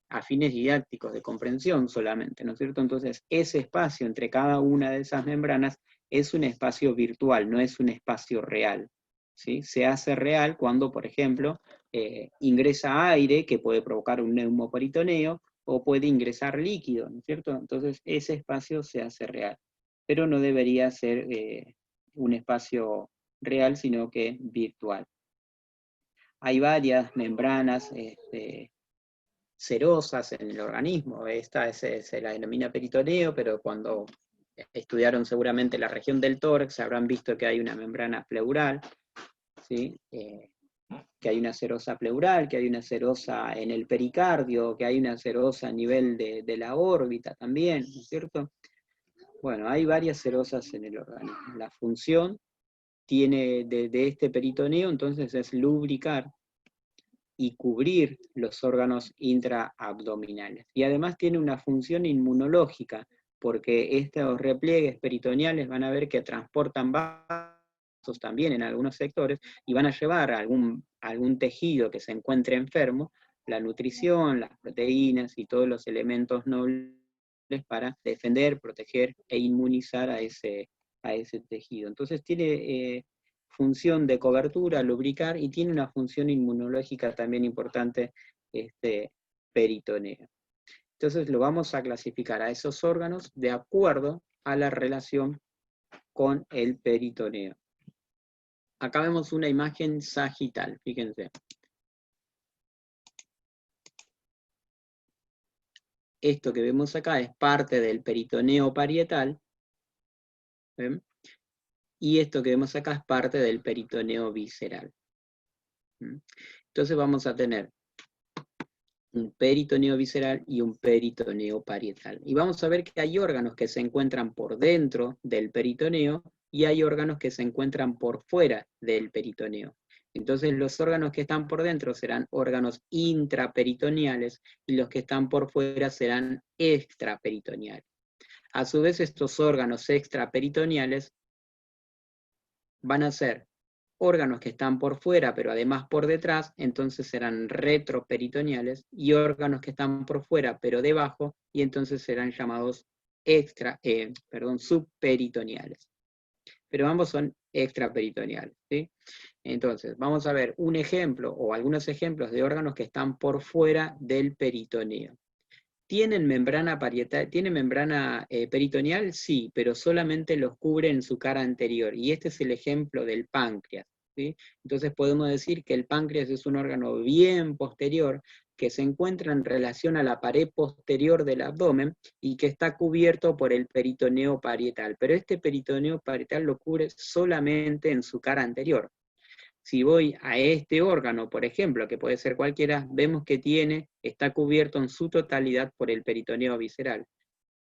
a fines didácticos de comprensión solamente, ¿no es cierto? Entonces, ese espacio entre cada una de esas membranas es un espacio virtual, no es un espacio real. ¿Sí? Se hace real cuando, por ejemplo, ingresa aire que puede provocar un neumoperitoneo o puede ingresar líquido, ¿no es cierto? Entonces, ese espacio se hace real, pero no debería ser un espacio real, sino que virtual. Hay varias membranas serosas en el organismo. Esta se la denomina peritoneo, pero cuando estudiaron seguramente la región del tórax, habrán visto que hay una membrana pleural, ¿sí? Que hay una serosa pleural, que hay una serosa en el pericardio, que hay una serosa a nivel de la órbita también, ¿no es cierto? Bueno, hay varias serosas en el organismo. La función tiene de este peritoneo, entonces, es lubricar y cubrir los órganos intraabdominales. Y además tiene una función inmunológica, porque estos repliegues peritoneales van a ver que transportan vasos también en algunos sectores y van a llevar a algún tejido que se encuentre enfermo la nutrición, las proteínas y todos los elementos nobles para defender, proteger e inmunizar a ese tejido. Entonces tiene función de cobertura, lubricar, y tiene una función inmunológica también importante, peritoneo. Entonces lo vamos a clasificar a esos órganos de acuerdo a la relación con el peritoneo. Acá vemos una imagen sagital, fíjense. Esto que vemos acá es parte del peritoneo parietal, ¿ven? Y esto que vemos acá es parte del peritoneo visceral. Entonces vamos a tener un peritoneo visceral y un peritoneo parietal. Y vamos a ver que hay órganos que se encuentran por dentro del peritoneo y hay órganos que se encuentran por fuera del peritoneo. Entonces los órganos que están por dentro serán órganos intraperitoneales y los que están por fuera serán extraperitoneales. A su vez estos órganos extraperitoneales van a ser órganos que están por fuera, pero además por detrás, entonces serán retroperitoneales, y órganos que están por fuera, pero debajo, y entonces serán llamados subperitoneales. Pero ambos son extraperitoneales, ¿sí? Entonces, vamos a ver un ejemplo, o algunos ejemplos de órganos que están por fuera del peritoneo. ¿Tienen membrana parietal, tiene membrana peritoneal? Sí, pero solamente los cubre en su cara anterior. Y este es el ejemplo del páncreas, ¿sí? Entonces podemos decir que el páncreas es un órgano bien posterior que se encuentra en relación a la pared posterior del abdomen y que está cubierto por el peritoneo parietal. Pero este peritoneo parietal lo cubre solamente en su cara anterior. Si voy a este órgano, por ejemplo, que puede ser cualquiera, vemos que está cubierto en su totalidad por el peritoneo visceral.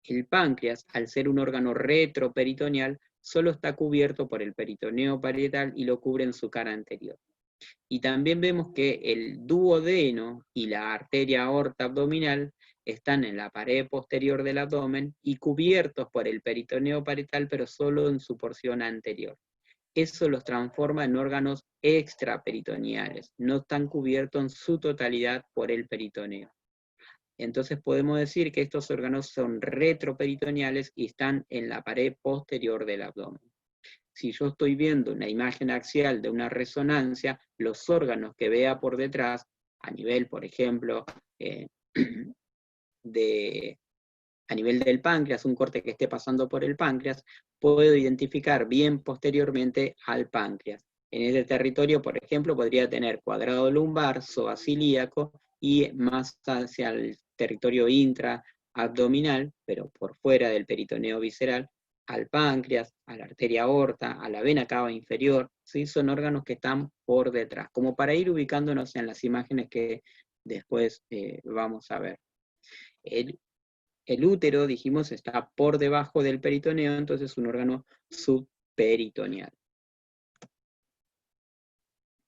El páncreas, al ser un órgano retroperitoneal, solo está cubierto por el peritoneo parietal y lo cubre en su cara anterior. Y también vemos que el duodeno y la arteria aorta abdominal están en la pared posterior del abdomen y cubiertos por el peritoneo parietal, pero solo en su porción anterior. Eso los transforma en órganos extraperitoneales, no están cubiertos en su totalidad por el peritoneo. Entonces podemos decir que estos órganos son retroperitoneales y están en la pared posterior del abdomen. Si yo estoy viendo una imagen axial de una resonancia, los órganos que vea por detrás, a nivel, por ejemplo, a nivel del páncreas, un corte que esté pasando por el páncreas, puedo identificar bien posteriormente al páncreas. En este territorio, por ejemplo, podría tener cuadrado lumbar, psoas ilíaco, y más hacia el territorio intraabdominal, pero por fuera del peritoneo visceral, al páncreas, a la arteria aorta, a la vena cava inferior, ¿sí? Son órganos que están por detrás, como para ir ubicándonos en las imágenes que después vamos a ver. El útero, dijimos, está por debajo del peritoneo, entonces es un órgano subperitoneal.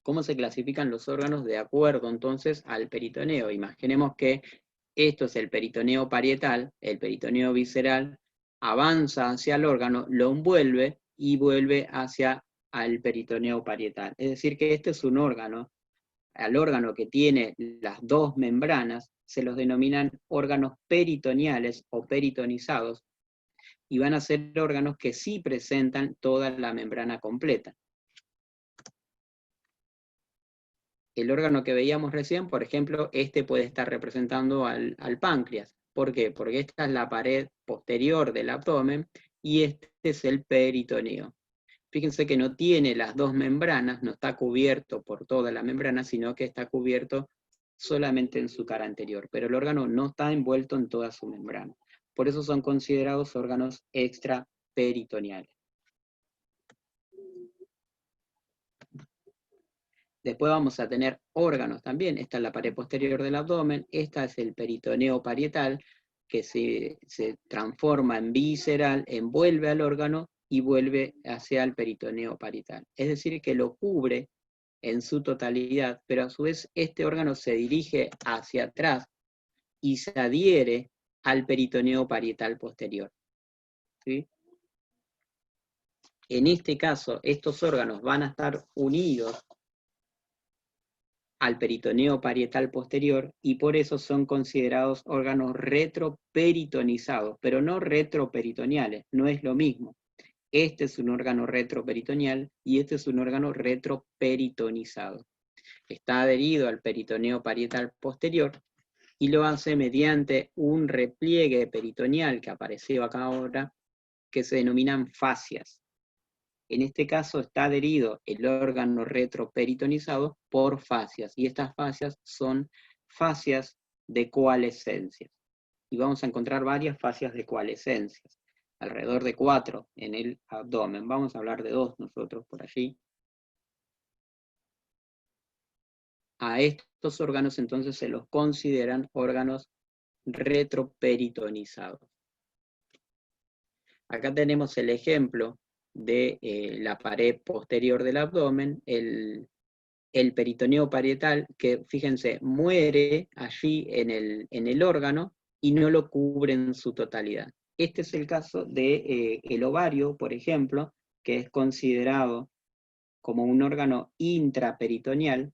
¿Cómo se clasifican los órganos de acuerdo entonces al peritoneo? Imaginemos que esto es el peritoneo parietal, el peritoneo visceral avanza hacia el órgano, lo envuelve y vuelve hacia el peritoneo parietal. Es decir, que este es un órgano. Al órgano que tiene las dos membranas se los denominan órganos peritoneales o peritonizados, y van a ser órganos que sí presentan toda la membrana completa. El órgano que veíamos recién, por ejemplo, este puede estar representando al páncreas. ¿Por qué? Porque esta es la pared posterior del abdomen y este es el peritoneo. Fíjense que no tiene las dos membranas, no está cubierto por toda la membrana, sino que está cubierto solamente en su cara anterior, pero el órgano no está envuelto en toda su membrana. Por eso son considerados órganos extraperitoneales. Después vamos a tener órganos también. Esta es la pared posterior del abdomen, esta es el peritoneo parietal, que se transforma en visceral, envuelve al órgano y vuelve hacia el peritoneo parietal. Es decir, que lo cubre en su totalidad, pero a su vez este órgano se dirige hacia atrás y se adhiere al peritoneo parietal posterior, ¿sí? En este caso, estos órganos van a estar unidos al peritoneo parietal posterior y por eso son considerados órganos retroperitonizados, pero no retroperitoneales, no es lo mismo. Este es un órgano retroperitoneal y este es un órgano retroperitonizado. Está adherido al peritoneo parietal posterior y lo hace mediante un repliegue peritoneal que apareció acá ahora, que se denominan fascias. En este caso está adherido el órgano retroperitonizado por fascias, y estas fascias son fascias de coalescencia. Y vamos a encontrar varias fascias de coalescencias, alrededor de 4 en el abdomen. Vamos a hablar de 2 nosotros por allí. A estos órganos entonces se los consideran órganos retroperitonizados. Acá tenemos el ejemplo de la pared posterior del abdomen, el peritoneo parietal, que fíjense, muere allí en el órgano y no lo cubre en su totalidad. Este es el caso de el ovario, por ejemplo, que es considerado como un órgano intraperitoneal,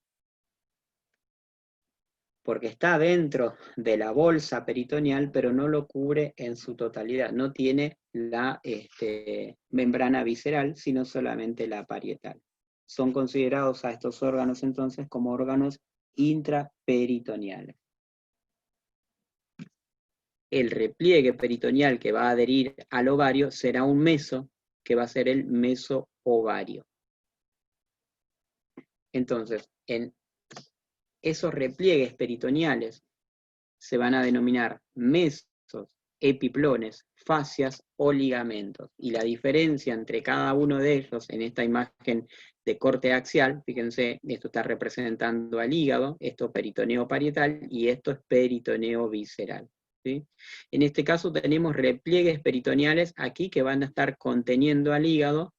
porque está dentro de la bolsa peritoneal, pero no lo cubre en su totalidad, no tiene la membrana visceral, sino solamente la parietal. Son considerados a estos órganos entonces como órganos intraperitoneales. El repliegue peritoneal que va a adherir al ovario será un meso, que va a ser el mesoovario. Entonces, en esos repliegues peritoneales se van a denominar mesos, epiplones, fascias o ligamentos. Y la diferencia entre cada uno de ellos en esta imagen de corte axial, fíjense, esto está representando al hígado, esto peritoneo parietal y esto es peritoneo visceral. ¿Sí? En este caso tenemos repliegues peritoneales aquí que van a estar conteniendo al hígado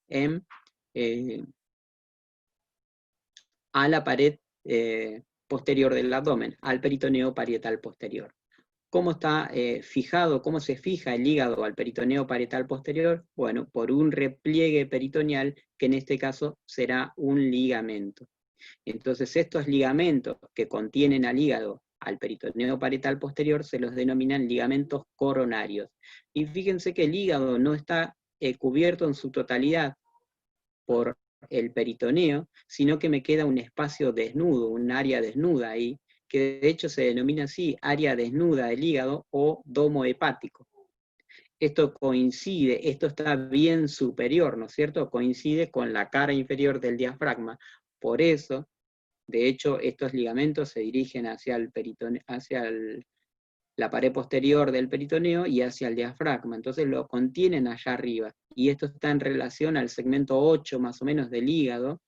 a la pared posterior del abdomen, al peritoneo parietal posterior. ¿Cómo está fijado, cómo se fija el hígado al peritoneo parietal posterior? Bueno, por un repliegue peritoneal, que en este caso será un ligamento. Entonces estos ligamentos que contienen al hígado al peritoneo parietal posterior se los denominan ligamentos coronarios. Y fíjense que el hígado no está cubierto en su totalidad por el peritoneo, sino que me queda un espacio desnudo, un área desnuda ahí, que de hecho se denomina así, área desnuda del hígado o domo hepático. Esto coincide, esto está bien superior, ¿no es cierto? Coincide con la cara inferior del diafragma. Por eso, de hecho, estos ligamentos se dirigen hacia el peritoneo, la pared posterior del peritoneo y hacia el diafragma, entonces lo contienen allá arriba, y esto está en relación al segmento 8 más o menos del hígado,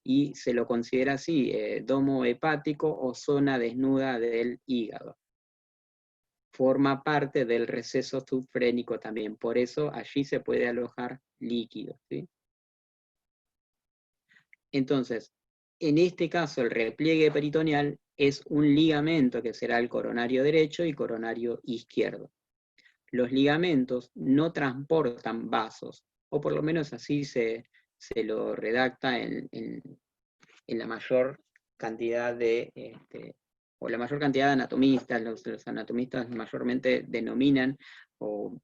y se lo considera así, domo hepático o zona desnuda del hígado. Forma parte del receso subfrénico también, por eso allí se puede alojar líquido, ¿sí? Entonces, en este caso el repliegue peritoneal es un ligamento que será el coronario derecho y coronario izquierdo. Los ligamentos no transportan vasos, o por lo menos así se lo redacta en la mayor cantidad de, o la mayor cantidad de anatomistas. Los anatomistas mayormente denominan o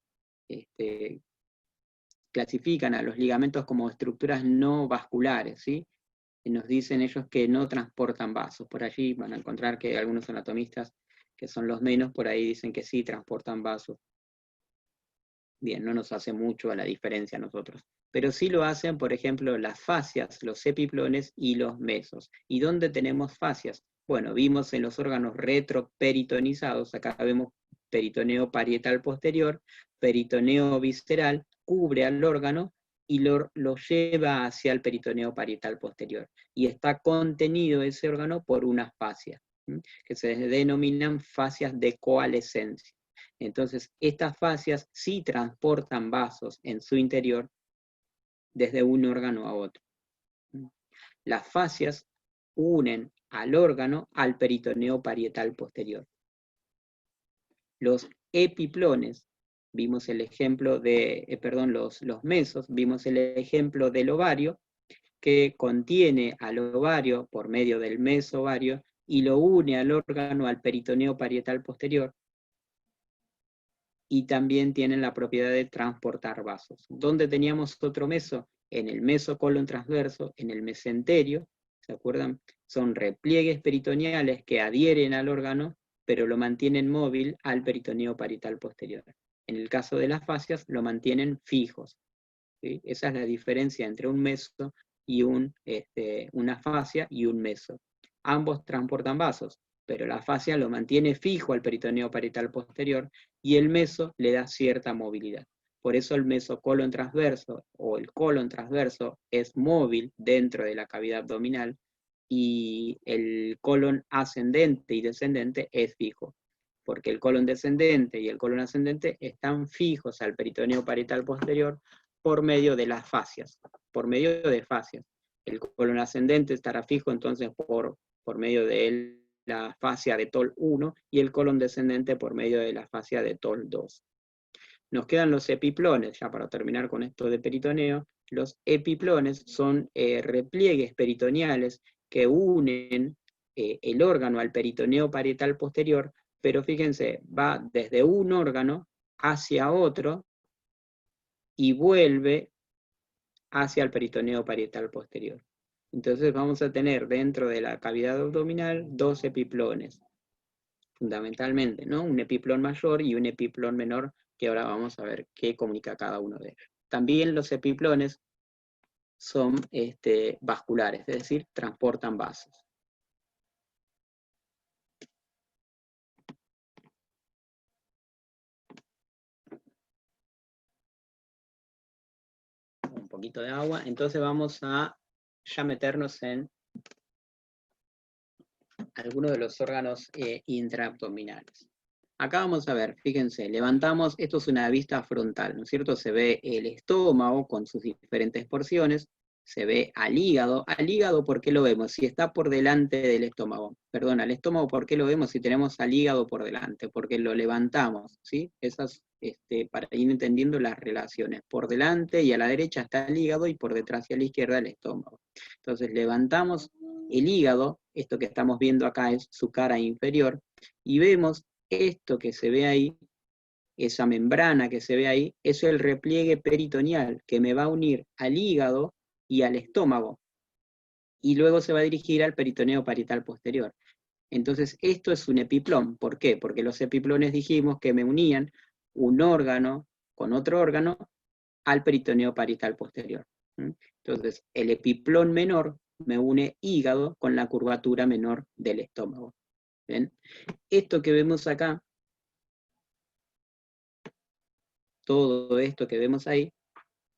clasifican a los ligamentos como estructuras no vasculares, ¿sí? Y nos dicen ellos que no transportan vasos. Por allí van a encontrar que algunos anatomistas, que son los menos, por ahí dicen que sí transportan vasos. Bien, no nos hace mucho a la diferencia a nosotros. Pero sí lo hacen, por ejemplo, las fascias, los epiplones y los mesos. ¿Y dónde tenemos fascias? Bueno, vimos en los órganos retroperitonizados, acá vemos peritoneo parietal posterior, peritoneo visceral, cubre al órgano y lo lleva hacia el peritoneo parietal posterior. Y está contenido ese órgano por unas fascias, que se denominan fascias de coalescencia. Entonces, estas fascias sí transportan vasos en su interior desde un órgano a otro. Las fascias unen al órgano al peritoneo parietal posterior. Los epiplones, vimos el ejemplo de, los mesos, vimos el ejemplo del ovario, que contiene al ovario por medio del mesovario y lo une al órgano al peritoneo parietal posterior. Y también tienen la propiedad de transportar vasos. ¿Dónde teníamos otro meso? En el mesocolon transverso, en el mesenterio, ¿se acuerdan? Son repliegues peritoneales que adhieren al órgano, pero lo mantienen móvil al peritoneo parietal posterior. En el caso de las fascias, lo mantienen fijos. ¿sí? Esa es la diferencia entre un meso y una fascia y un meso. Ambos transportan vasos, pero la fascia lo mantiene fijo al peritoneo parietal posterior y el meso le da cierta movilidad. Por eso el mesocolon transverso o el colon transverso es móvil dentro de la cavidad abdominal y el colon ascendente y descendente es fijo, porque el colon descendente y el colon ascendente están fijos al peritoneo parietal posterior por medio de las fascias, por medio de fascias. El colon ascendente estará fijo entonces por medio de la fascia de Toll 1 y el colon descendente por medio de la fascia de Toll 2. Nos quedan los epiplones, ya para terminar con esto de peritoneo. Los epiplones son repliegues peritoneales que unen el órgano al peritoneo parietal posterior, pero fíjense, va desde un órgano hacia otro y vuelve hacia el peritoneo parietal posterior. Entonces vamos a tener dentro de la cavidad abdominal dos epiplones, fundamentalmente, ¿no? Un epiplón mayor y un epiplón menor, que ahora vamos a ver qué comunica cada uno de ellos. También los epiplones son vasculares, es decir, transportan vasos. Un poquito de agua, entonces vamos a ya meternos en algunos de los órganos intraabdominales. Acá vamos a ver, fíjense, levantamos, esto es una vista frontal, ¿no es cierto? Se ve el estómago con sus diferentes porciones, se ve al hígado. Al hígado, ¿por qué lo vemos? Si está por delante del estómago. Perdón, al estómago, ¿por qué lo vemos si tenemos al hígado por delante? Porque lo levantamos, ¿sí? Esas, para ir entendiendo las relaciones. Por delante y a la derecha está el hígado y por detrás y a la izquierda el estómago. Entonces levantamos el hígado, esto que estamos viendo acá es su cara inferior, y vemos esto que se ve ahí, esa membrana que se ve ahí, es el repliegue peritoneal que me va a unir al hígado y al estómago, y luego se va a dirigir al peritoneo parietal posterior. Entonces esto es un epiplón. ¿Por qué? Porque los epiplones dijimos que me unían un órgano con otro órgano al peritoneo parietal posterior. Entonces el epiplón menor me une hígado con la curvatura menor del estómago. ¿Ven? Esto que vemos acá, todo esto que vemos ahí,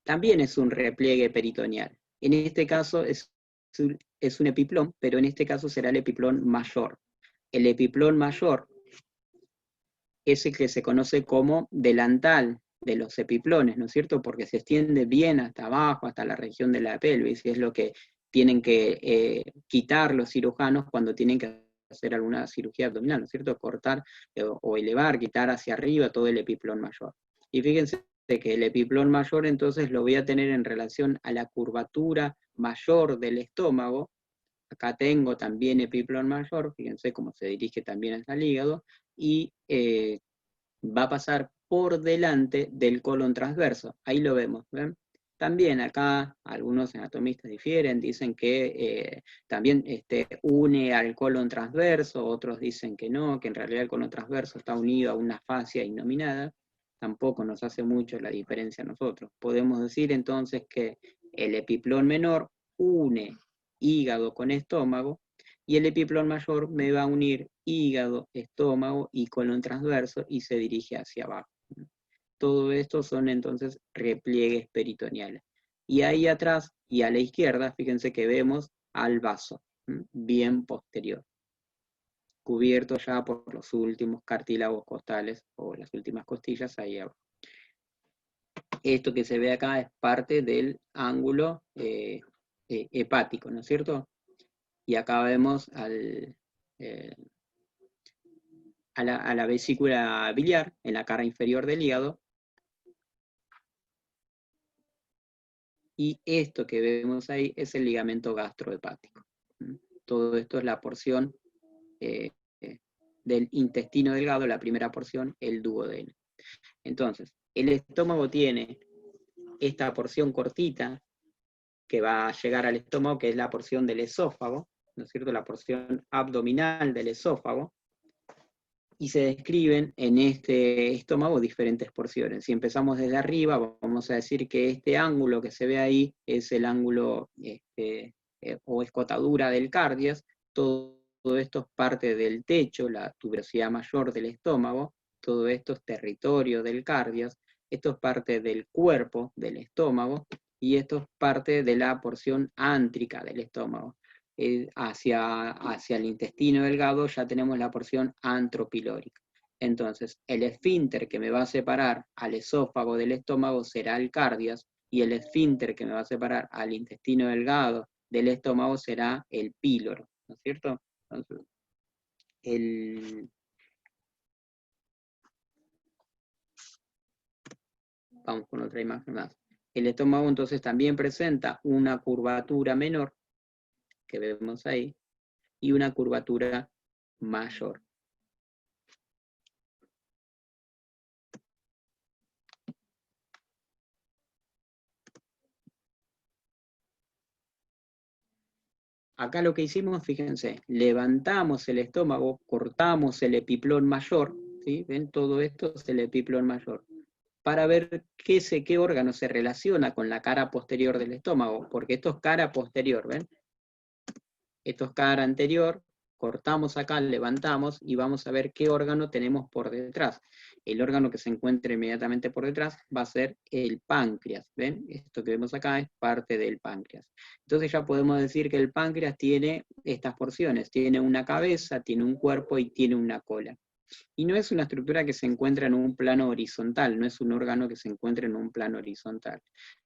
también es un repliegue peritoneal. En este caso es un epiplón, pero en este caso será el epiplón mayor. El epiplón mayor es el que se conoce como delantal de los epiplones, ¿no es cierto? Porque se extiende bien hasta abajo, hasta la región de la pelvis, y es lo que tienen que quitar los cirujanos cuando tienen que hacer alguna cirugía abdominal, ¿no es cierto? Cortar o elevar, quitar hacia arriba todo el epiplón mayor. Y fíjense que el epiplón mayor entonces lo voy a tener en relación a la curvatura mayor del estómago. Acá tengo también epiplón mayor, fíjense cómo se dirige también hasta el hígado, y va a pasar por delante del colon transverso. Ahí lo vemos, ¿ven? También acá algunos anatomistas difieren, dicen que también une al colon transverso, otros dicen que no, que en realidad el colon transverso está unido a una fascia innominada. Tampoco nos hace mucho la diferencia a nosotros. Podemos decir entonces que el epiplón menor une hígado con estómago, y el epiplón mayor me va a unir hígado, estómago y colon transverso y se dirige hacia abajo. Todo esto son entonces repliegues peritoneales. Y ahí atrás y a la izquierda, fíjense que vemos al vaso, bien posterior, cubierto ya por los últimos cartílagos costales o las últimas costillas ahí abajo. Esto que se ve acá es parte del ángulo hepático, ¿no es cierto? Y acá vemos a la vesícula biliar en la cara inferior del hígado. Y esto que vemos ahí es el ligamento gastrohepático. Todo esto es la porción del intestino delgado, la primera porción, el duodeno. Entonces, el estómago tiene esta porción cortita que va a llegar al estómago, que es la porción del esófago, ¿no es cierto? La porción abdominal del esófago. y se describen en este estómago diferentes porciones. Si empezamos desde arriba, vamos a decir que este ángulo que se ve ahí es el ángulo o escotadura del cardias. Todo esto es parte del techo, la tuberosidad mayor del estómago, todo esto es territorio del cardias, esto es parte del cuerpo del estómago, y esto es parte de la porción ántrica del estómago. Hacia el intestino delgado ya tenemos la porción antropilórica. Entonces, el esfínter que me va a separar al esófago del estómago será el cardias, y el esfínter que me va a separar al intestino delgado del estómago será el píloro, ¿no es cierto? Entonces, vamos con otra imagen más. El estómago entonces también presenta una curvatura menor, que vemos ahí, y una curvatura mayor. Acá lo que hicimos, fíjense, levantamos el estómago, cortamos el epiplón mayor, ¿sí? ¿Ven? Todo esto es el epiplón mayor, para ver qué órgano se relaciona con la cara posterior del estómago, porque esto es cara posterior, ¿ven? Esto es cara anterior, cortamos acá, levantamos, y vamos a ver qué órgano tenemos por detrás. El órgano que se encuentra inmediatamente por detrás va a ser el páncreas, ¿ven? Esto que vemos acá es parte del páncreas. Entonces ya podemos decir que el páncreas tiene estas porciones, tiene una cabeza, tiene un cuerpo y tiene una cola. Y no es una estructura que se encuentra en un plano horizontal, no es un órgano que se encuentra en un plano horizontal,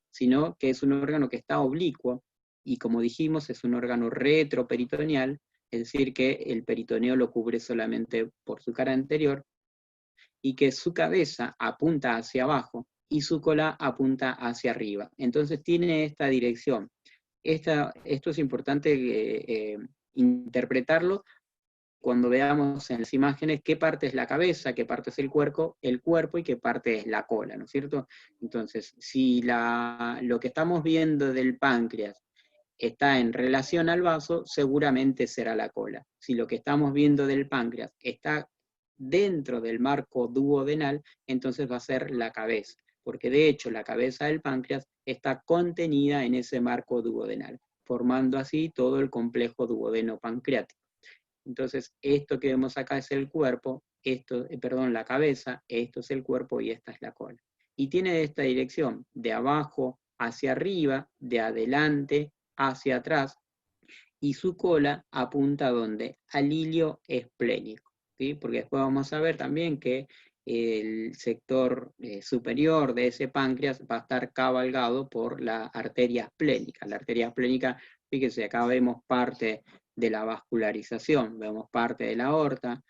sino que es un órgano que está oblicuo, y como dijimos, es un órgano retroperitoneal, es decir, que el peritoneo lo cubre solamente por su cara anterior, y que su cabeza apunta hacia abajo y su cola apunta hacia arriba. Entonces tiene esta dirección. Esto es importante interpretarlo cuando veamos en las imágenes qué parte es la cabeza, qué parte es el cuerpo y qué parte es la cola, ¿no es cierto? Entonces, si lo que estamos viendo del páncreas está en relación al vaso, seguramente será la cola. Si lo que estamos viendo del páncreas está dentro del marco duodenal, entonces va a ser la cabeza, porque de hecho la cabeza del páncreas está contenida en ese marco duodenal, formando así todo el complejo duodeno-pancreático. Entonces, esto que vemos acá es el cuerpo, la cabeza, esto es el cuerpo y esta es la cola. Y tiene esta dirección, de abajo hacia arriba, de adelante hacia atrás, y su cola apunta ¿a dónde? Al hilio esplénico, ¿sí? Porque después vamos a ver también que el sector superior de ese páncreas va a estar cabalgado por la arteria esplénica. La arteria esplénica, fíjense, acá vemos parte de la vascularización, vemos parte de la aorta,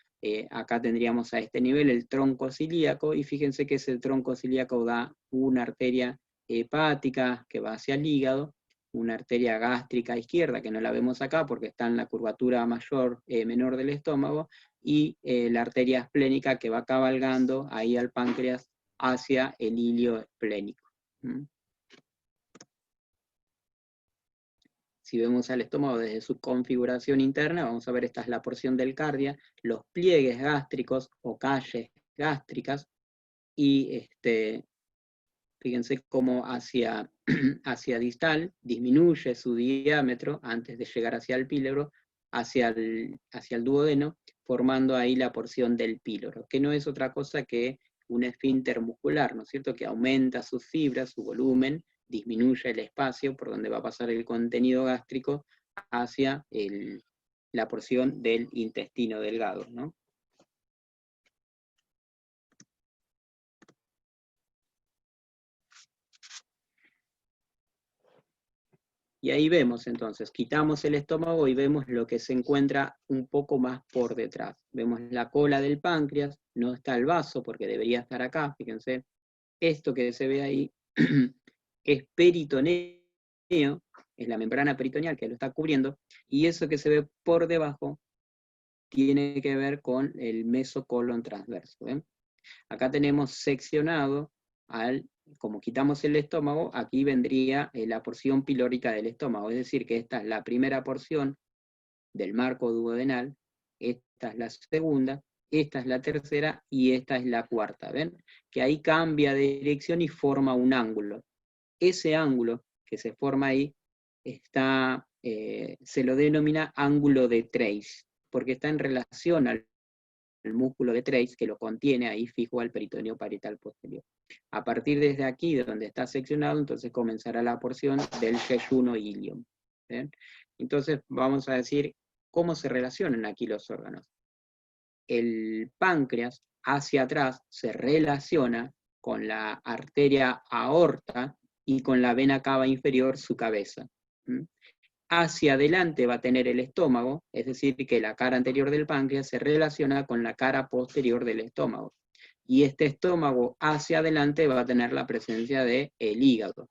acá tendríamos a este nivel el tronco cilíaco, y fíjense que ese tronco cilíaco da una arteria hepática que va hacia el hígado, una arteria gástrica izquierda, que no la vemos acá porque está en la curvatura menor del estómago, y la arteria esplénica que va cabalgando ahí al páncreas hacia el hilio esplénico. Si vemos al estómago desde su configuración interna, vamos a ver, esta es la porción del cardia, los pliegues gástricos o calles gástricas, y fíjense cómo hacia distal disminuye su diámetro antes de llegar hacia el píloro, hacia el duodeno, formando ahí la porción del píloro, que no es otra cosa que un esfínter muscular, ¿no es cierto?, que aumenta sus fibras, su volumen, disminuye el espacio por donde va a pasar el contenido gástrico hacia la porción del intestino delgado, ¿no? Y ahí vemos entonces, quitamos el estómago y vemos lo que se encuentra un poco más por detrás. Vemos la cola del páncreas, no está el vaso porque debería estar acá, fíjense. Esto que se ve ahí es peritoneo, es la membrana peritoneal que lo está cubriendo, y eso que se ve por debajo tiene que ver con el mesocolon transverso. ¿Ven? Acá tenemos seccionado, como quitamos el estómago, aquí vendría la porción pilórica del estómago, es decir, que esta es la primera porción del marco duodenal, esta es la segunda, esta es la tercera y esta es la cuarta, ¿ven? Que ahí cambia de dirección y forma un ángulo. Ese ángulo que se forma ahí se lo denomina ángulo de Trace, porque está en relación al músculo de Trace que lo contiene ahí fijo al peritoneo parietal posterior. A partir desde aquí, de donde está seccionado, entonces comenzará la porción del yeyuno ilium. ¿Ven? Entonces vamos a decir cómo se relacionan aquí los órganos. El páncreas hacia atrás se relaciona con la arteria aorta y con la vena cava inferior, su cabeza. Hacia adelante va a tener el estómago, es decir, que la cara anterior del páncreas se relaciona con la cara posterior del estómago. Y este estómago hacia adelante va a tener la presencia del hígado.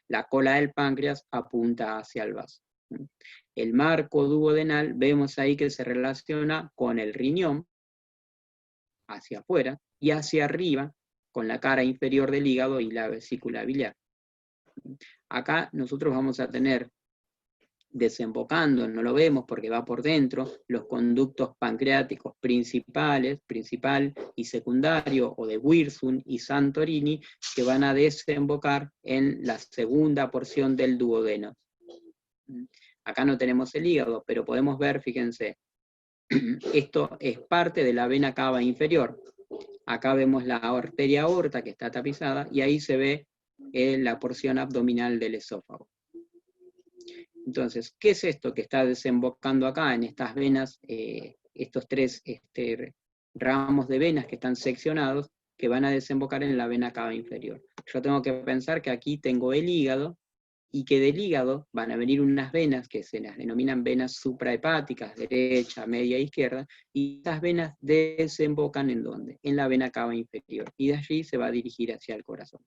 La cola del páncreas apunta hacia el vaso. El marco duodenal, vemos ahí que se relaciona con el riñón, hacia afuera, y hacia arriba, con la cara inferior del hígado y la vesícula biliar. Acá nosotros vamos a tener, desembocando, no lo vemos porque va por dentro, los conductos pancreáticos principal y secundario, o de Wirsung y Santorini, que van a desembocar en la segunda porción del duodeno. Acá no tenemos el hígado, pero podemos ver, fíjense, esto es parte de la vena cava inferior. Acá vemos la arteria aorta que está tapizada, y ahí se ve la porción abdominal del esófago. Entonces, ¿qué es esto que está desembocando acá en estas venas, estos tres ramos de venas que están seccionados, que van a desembocar en la vena cava inferior? Yo tengo que pensar que aquí tengo el hígado, y que del hígado van a venir unas venas que se las denominan venas suprahepáticas, derecha, media e izquierda, y estas venas desembocan ¿en dónde? En la vena cava inferior, y de allí se va a dirigir hacia el corazón.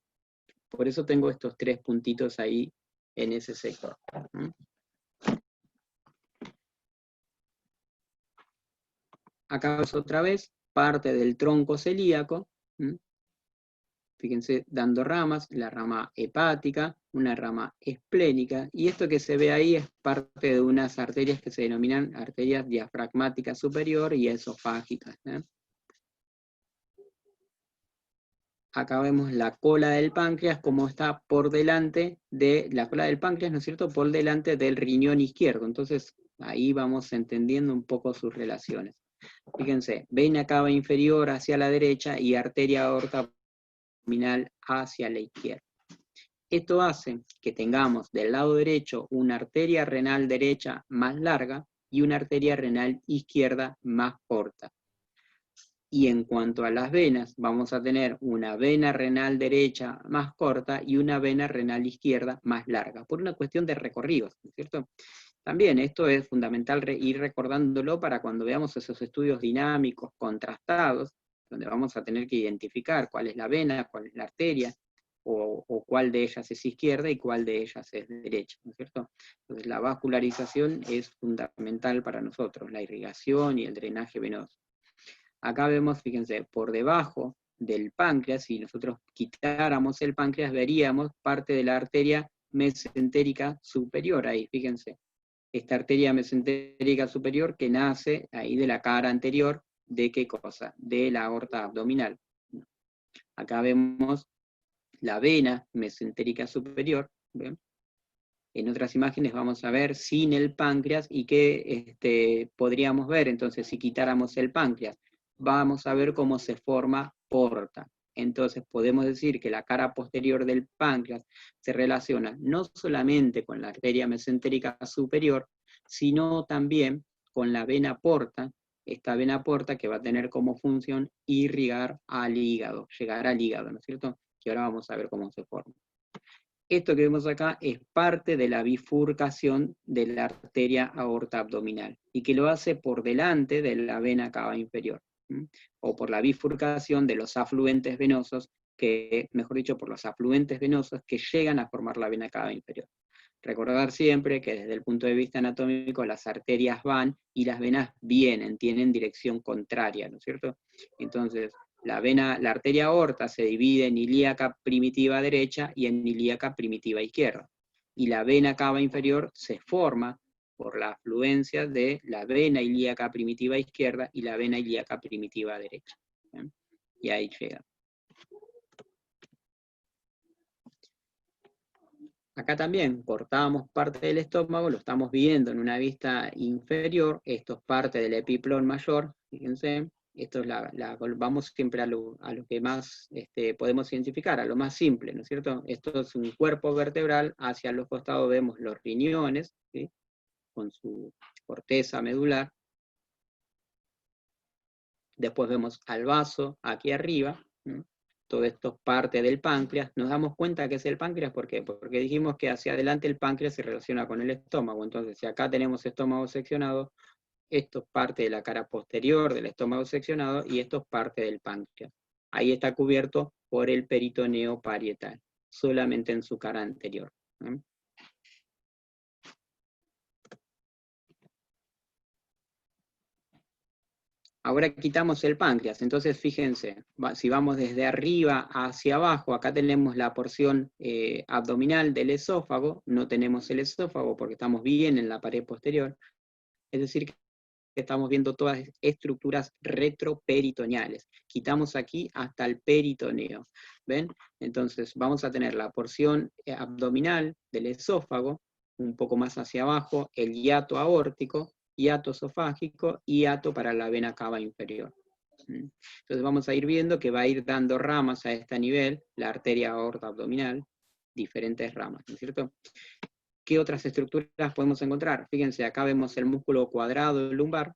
Por eso tengo estos tres puntitos ahí en ese sector. Acá es otra vez parte del tronco celíaco. Fíjense, dando ramas, la rama hepática, una rama esplénica, y esto que se ve ahí es parte de unas arterias que se denominan arterias diafragmáticas superior y esofágicas. Acá vemos la cola del páncreas, como está por delante de la cola del páncreas, ¿no es cierto?, por delante del riñón izquierdo. Entonces, ahí vamos entendiendo un poco sus relaciones. Fíjense, vena cava inferior hacia la derecha y arteria aorta abdominal hacia la izquierda. Esto hace que tengamos del lado derecho una arteria renal derecha más larga y una arteria renal izquierda más corta. Y en cuanto a las venas, vamos a tener una vena renal derecha más corta y una vena renal izquierda más larga, por una cuestión de recorridos, ¿no es cierto? También esto es fundamental ir recordándolo para cuando veamos esos estudios dinámicos contrastados, donde vamos a tener que identificar cuál es la vena, cuál es la arteria, o cuál de ellas es izquierda y cuál de ellas es derecha, ¿no es cierto? Entonces la vascularización es fundamental para nosotros, la irrigación y el drenaje venoso. Acá vemos, fíjense, por debajo del páncreas, si nosotros quitáramos el páncreas, veríamos parte de la arteria mesentérica superior, ahí, fíjense. Esta arteria mesentérica superior que nace ahí de la cara anterior, ¿de qué cosa? De la aorta abdominal. Acá vemos la vena mesentérica superior, ¿ven? En otras imágenes vamos a ver sin el páncreas, y qué podríamos ver entonces si quitáramos el páncreas. Vamos a ver cómo se forma porta. Entonces podemos decir que la cara posterior del páncreas se relaciona no solamente con la arteria mesentérica superior, sino también con la vena porta, esta vena porta que va a tener como función irrigar al hígado, llegar al hígado, ¿no es cierto? Que ahora vamos a ver cómo se forma. Esto que vemos acá es parte de la bifurcación de la arteria aorta abdominal, y que lo hace por delante de la vena cava inferior, o por la bifurcación de los afluentes venosos, mejor dicho, por los afluentes venosos que llegan a formar la vena cava inferior. Recordar siempre que desde el punto de vista anatómico las arterias van y las venas vienen, tienen dirección contraria, ¿no es cierto? Entonces, la arteria aorta se divide en ilíaca primitiva derecha y en ilíaca primitiva izquierda. Y la vena cava inferior se forma por la afluencia de la vena ilíaca primitiva izquierda y la vena ilíaca primitiva derecha. ¿Bien? Y ahí llega. Acá también cortamos parte del estómago, lo estamos viendo en una vista inferior, esto es parte del epiplón mayor, fíjense, esto es vamos siempre a lo que más podemos identificar, a lo más simple, ¿no es cierto? Esto es un cuerpo vertebral, hacia los costados vemos los riñones, ¿sí? Con su corteza medular, después vemos al vaso aquí arriba, ¿sí? Todo esto es parte del páncreas. Nos damos cuenta que es el páncreas, ¿por qué? Porque dijimos que hacia adelante el páncreas se relaciona con el estómago. Entonces, si acá tenemos estómago seccionado, esto es parte de la cara posterior del estómago seccionado y esto es parte del páncreas. Ahí está cubierto por el peritoneo parietal, solamente en su cara anterior. ¿Sí? Ahora quitamos el páncreas, entonces fíjense, si vamos desde arriba hacia abajo, acá tenemos la porción abdominal del esófago, no tenemos el esófago porque estamos bien en la pared posterior, es decir, que estamos viendo todas estructuras retroperitoneales. Quitamos aquí hasta el peritoneo, ¿ven? Entonces vamos a tener la porción abdominal del esófago, un poco más hacia abajo, el hiato aórtico, hiato esofágico y hiato para la vena cava inferior. Entonces vamos a ir viendo que va a ir dando ramas a este nivel, la arteria aorta abdominal, diferentes ramas, ¿no es cierto? ¿Qué otras estructuras podemos encontrar? Fíjense, acá vemos el músculo cuadrado lumbar,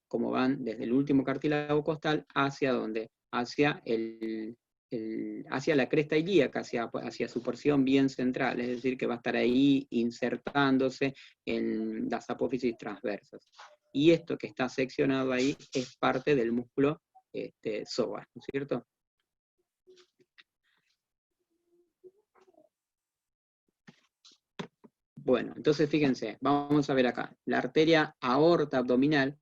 como van desde el último cartílago costal hacia dónde, hacia hacia la cresta ilíaca, hacia su porción bien central, es decir, que va a estar ahí insertándose en las apófisis transversas. Y esto que está seccionado ahí es parte del músculo psoas, ¿no es cierto? Bueno, entonces fíjense, vamos a ver acá, la arteria aorta abdominal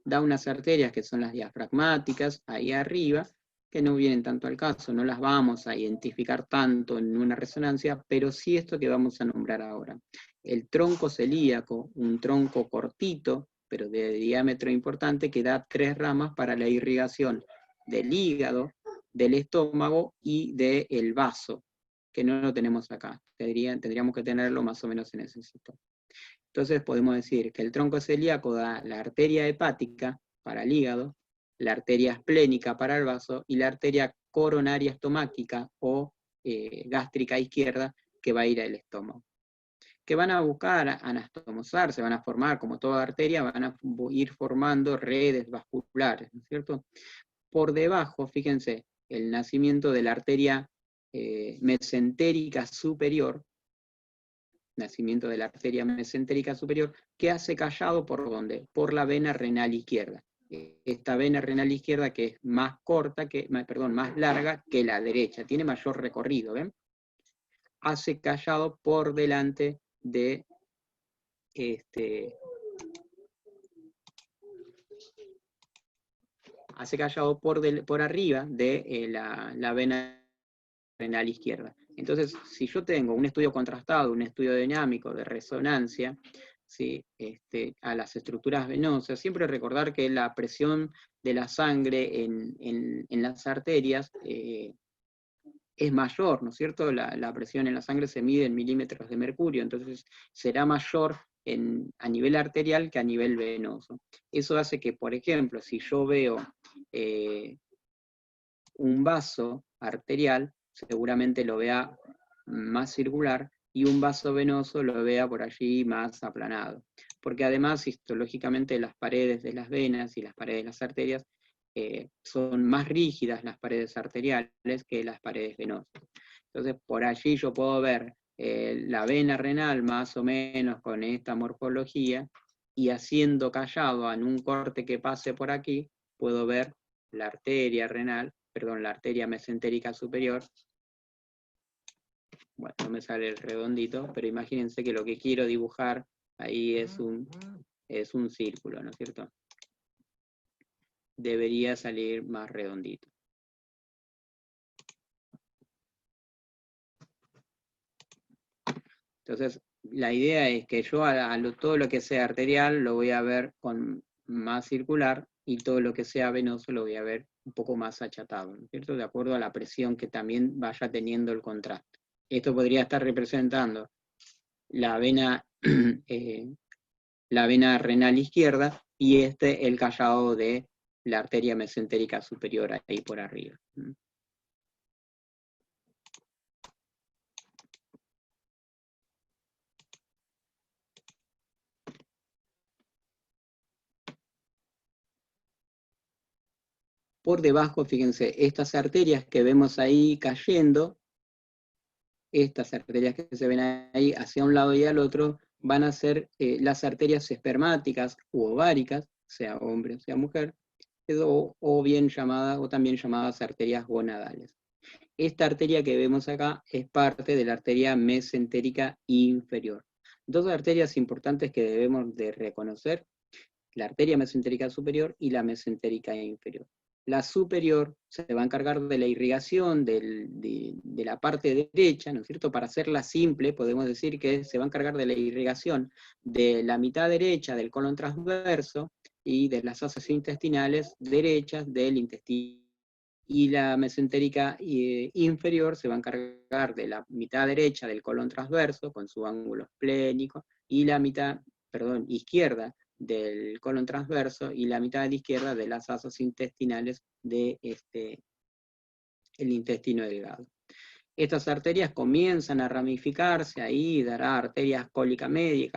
da unas arterias que son las diafragmáticas, ahí arriba, que no vienen tanto al caso, no las vamos a identificar tanto en una resonancia, pero sí esto que vamos a nombrar ahora. El tronco celíaco, un tronco cortito, pero de diámetro importante, que da 3 ramas para la irrigación del hígado, del estómago y del vaso, que no lo tenemos acá. Tendríamos que tenerlo más o menos en ese sector. Entonces podemos decir que el tronco celíaco da la arteria hepática para el hígado, la arteria esplénica para el vaso y la arteria coronaria estomáquica o gástrica izquierda que va a ir al estómago. Que van a buscar anastomosar, se van a formar, como toda arteria, van a ir formando redes vasculares, ¿no es cierto? Por debajo, fíjense, el nacimiento de la arteria mesentérica superior, nacimiento de la arteria mesentérica superior, que hace callado por dónde? Por la vena renal izquierda. Esta vena renal izquierda que es más corta, más larga que la derecha, tiene mayor recorrido, ¿ven? Hace callado por delante de hace callado por arriba de la vena renal izquierda. Entonces, si yo tengo un estudio contrastado, un estudio dinámico de resonancia, ¿sí? A las estructuras venosas, siempre recordar que la presión de la sangre en las arterias es mayor, ¿no es cierto? La presión en la sangre se mide en milímetros de mercurio, entonces será mayor a nivel arterial que a nivel venoso. Eso hace que, por ejemplo, si yo veo un vaso arterial, seguramente lo vea más circular, y un vaso venoso lo vea por allí más aplanado. Porque además, histológicamente, las paredes de las venas y las paredes de las arterias son más rígidas las paredes arteriales que las paredes venosas. Entonces, por allí yo puedo ver la vena renal más o menos con esta morfología, y haciendo callado en un corte que pase por aquí, puedo ver la arteria renal, perdón, la arteria mesentérica superior. Bueno, no me sale el redondito, pero imagínense que lo que quiero dibujar ahí es un círculo, ¿no es cierto? Debería salir más redondito. Entonces, la idea es que yo todo lo que sea arterial lo voy a ver con más circular, y todo lo que sea venoso lo voy a ver un poco más achatado, ¿no es cierto? De acuerdo a la presión que también vaya teniendo el contraste. Esto podría estar representando la vena, la vena renal izquierda, y el callado de la arteria mesentérica superior ahí por arriba. Por debajo, fíjense, estas arterias que vemos ahí cayendo, estas arterias que se ven ahí hacia un lado y al otro, van a ser las arterias espermáticas u ováricas, sea hombre o sea mujer, o también llamadas arterias gonadales. Esta arteria que vemos acá es parte de la arteria mesentérica inferior. Dos arterias importantes que debemos de reconocer: la arteria mesentérica superior y la mesentérica inferior. La superior se va a encargar de la irrigación de la parte derecha, ¿no es cierto? Para hacerla simple, podemos decir que se va a encargar de la irrigación de la mitad derecha del colon transverso y de las asas intestinales derechas del intestino. Y la mesentérica inferior se va a encargar de la mitad derecha del colon transverso, con su ángulo esplénico, y la mitad, perdón, izquierda del colon transverso, y la mitad izquierda de las asas intestinales del intestino delgado. Estas arterias comienzan a ramificarse, ahí dará arterias cólica media,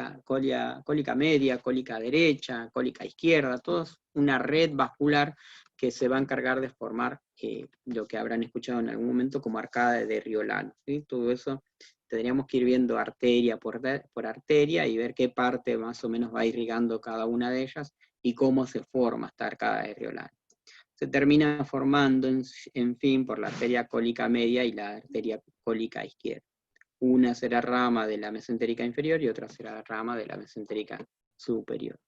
cólica derecha, cólica izquierda, todos una red vascular que se va a encargar de formar lo que habrán escuchado en algún momento como arcada de Riolano, ¿sí? Todo eso tendríamos que ir viendo arteria por arteria y ver qué parte más o menos va irrigando cada una de ellas y cómo se forma esta arcada de Riolano. Se termina formando, en fin, por la arteria cólica media y la arteria cólica izquierda. Una será rama de la mesentérica inferior y otra será rama de la mesentérica superior.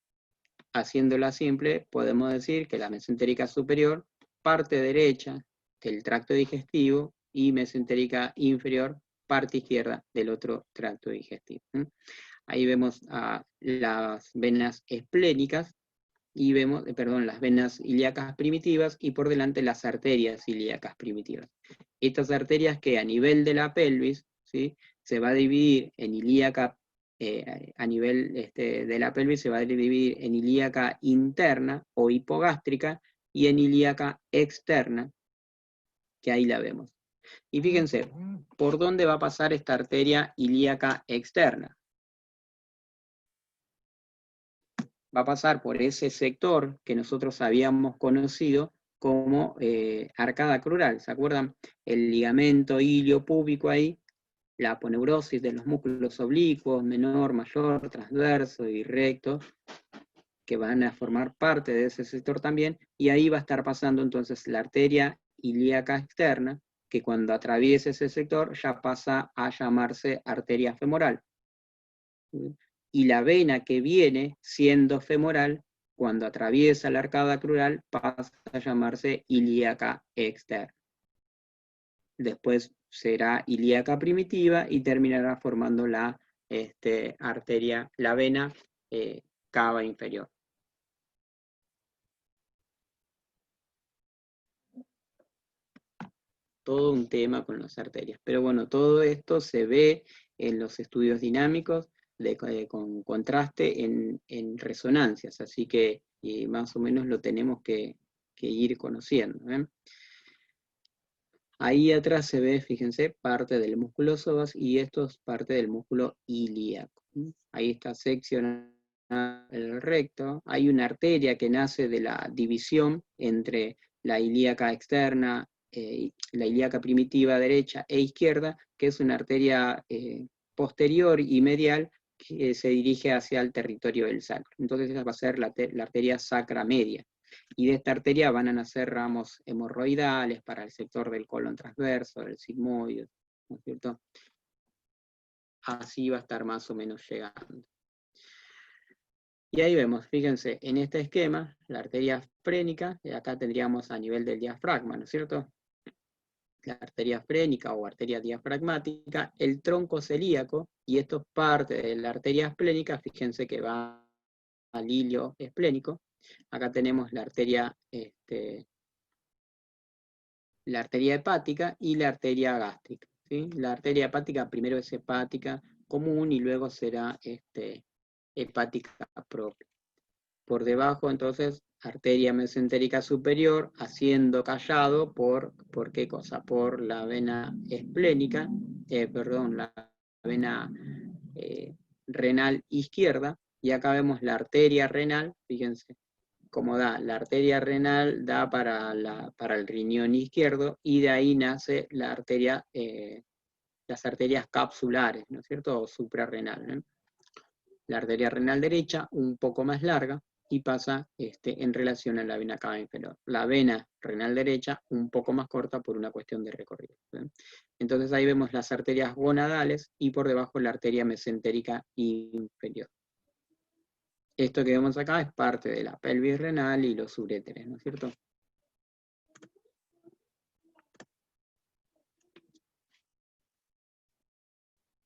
Haciéndola simple, podemos decir que la mesentérica superior, parte derecha del tracto digestivo, y mesentérica inferior, parte izquierda del otro tracto digestivo. Ahí vemos las venas esplénicas, y vemos, las venas ilíacas primitivas, y por delante las arterias ilíacas primitivas. Estas arterias que a nivel de la pelvis, ¿sí?, se va a dividir en ilíaca, a nivel de la pelvis se va a dividir en ilíaca interna o hipogástrica y en ilíaca externa, que ahí la vemos. Y fíjense, ¿por dónde va a pasar esta arteria ilíaca externa? Va a pasar por ese sector que nosotros habíamos conocido como arcada crural. ¿Se acuerdan? El ligamento iliopúbico ahí, la aponeurosis de los músculos oblicuos, menor, mayor, transverso y recto, que van a formar parte de ese sector también, y ahí va a estar pasando entonces la arteria ilíaca externa, que cuando atraviese ese sector ya pasa a llamarse arteria femoral. Y la vena que viene siendo femoral, cuando atraviesa la arcada crural, pasa a llamarse ilíaca externa. Después será ilíaca primitiva y terminará formando la arteria, la vena cava inferior. Todo un tema con las arterias. Pero bueno, todo esto se ve en los estudios dinámicos con contraste en resonancias, así que más o menos lo tenemos que ir conociendo. Ahí atrás se ve, fíjense, parte del músculo psoas, y esto es parte del músculo ilíaco. Ahí está seccionado el recto. Hay una arteria que nace de la división entre la ilíaca externa, la ilíaca primitiva derecha e izquierda, que es una arteria posterior y medial que se dirige hacia el territorio del sacro. Entonces esa va a ser la arteria sacra media. Y de esta arteria van a nacer ramos hemorroidales para el sector del colon transverso, del sigmoide, ¿no es cierto? Así va a estar más o menos llegando. Y ahí vemos, fíjense, en este esquema, la arteria frénica, y acá tendríamos a nivel del diafragma, ¿no es cierto? la arteria frénica o arteria diafragmática, el tronco celíaco, y esto es parte de la arteria esplénica, fíjense que va al hilio esplénico. Acá tenemos la arteria hepática y la arteria gástrica, ¿sí? La arteria hepática primero es hepática común y luego será hepática propia. Por debajo, entonces, arteria mesentérica superior, haciendo callado ¿por qué cosa? Por la vena esplénica, la vena renal izquierda, y acá vemos la arteria renal, fíjense cómo da, la arteria renal da para el riñón izquierdo, y de ahí nace la arteria, las arterias capsulares, ¿no es cierto? O suprarrenal, ¿no? La arteria renal derecha, un poco más larga, y pasa en relación a la vena cava inferior. La vena renal derecha, un poco más corta por una cuestión de recorrido, ¿sí? Entonces ahí vemos las arterias gonadales, y por debajo la arteria mesentérica inferior. Esto que vemos acá es parte de la pelvis renal y los uréteres, ¿no es cierto?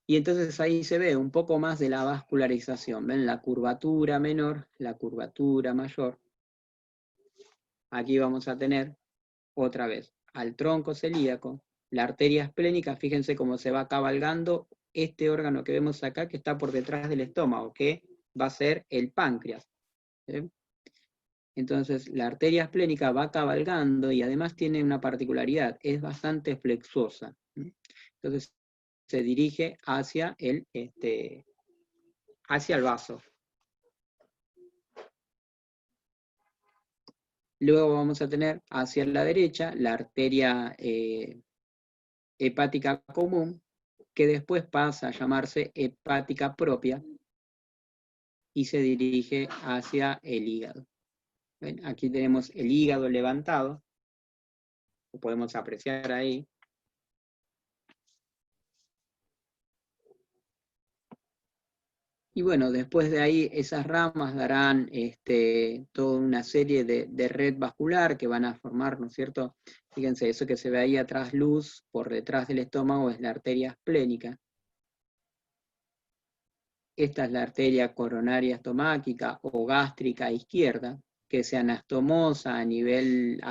Y entonces ahí se ve un poco más de la vascularización. ¿Ven? La curvatura menor, la curvatura mayor. Aquí vamos a tener, otra vez, al tronco celíaco, la arteria esplénica, fíjense cómo se va cabalgando este órgano que vemos acá, que está por detrás del estómago, que va a ser el páncreas, ¿sí? Entonces, la arteria esplénica va cabalgando y además tiene una particularidad, es bastante flexuosa. Entonces, se dirige hacia hacia el vaso. Luego vamos a tener hacia la derecha la arteria hepática común, que después pasa a llamarse hepática propia y se dirige hacia el hígado. ¿Ven? Aquí tenemos el hígado levantado, lo podemos apreciar ahí. Y bueno, después de ahí esas ramas darán toda una serie de red vascular que van a formar, ¿no es cierto? Fíjense, eso que se ve ahí atrás luz, por detrás del estómago, es la arteria esplénica. Esta es la arteria coronaria estomáquica o gástrica izquierda, que se anastomosa a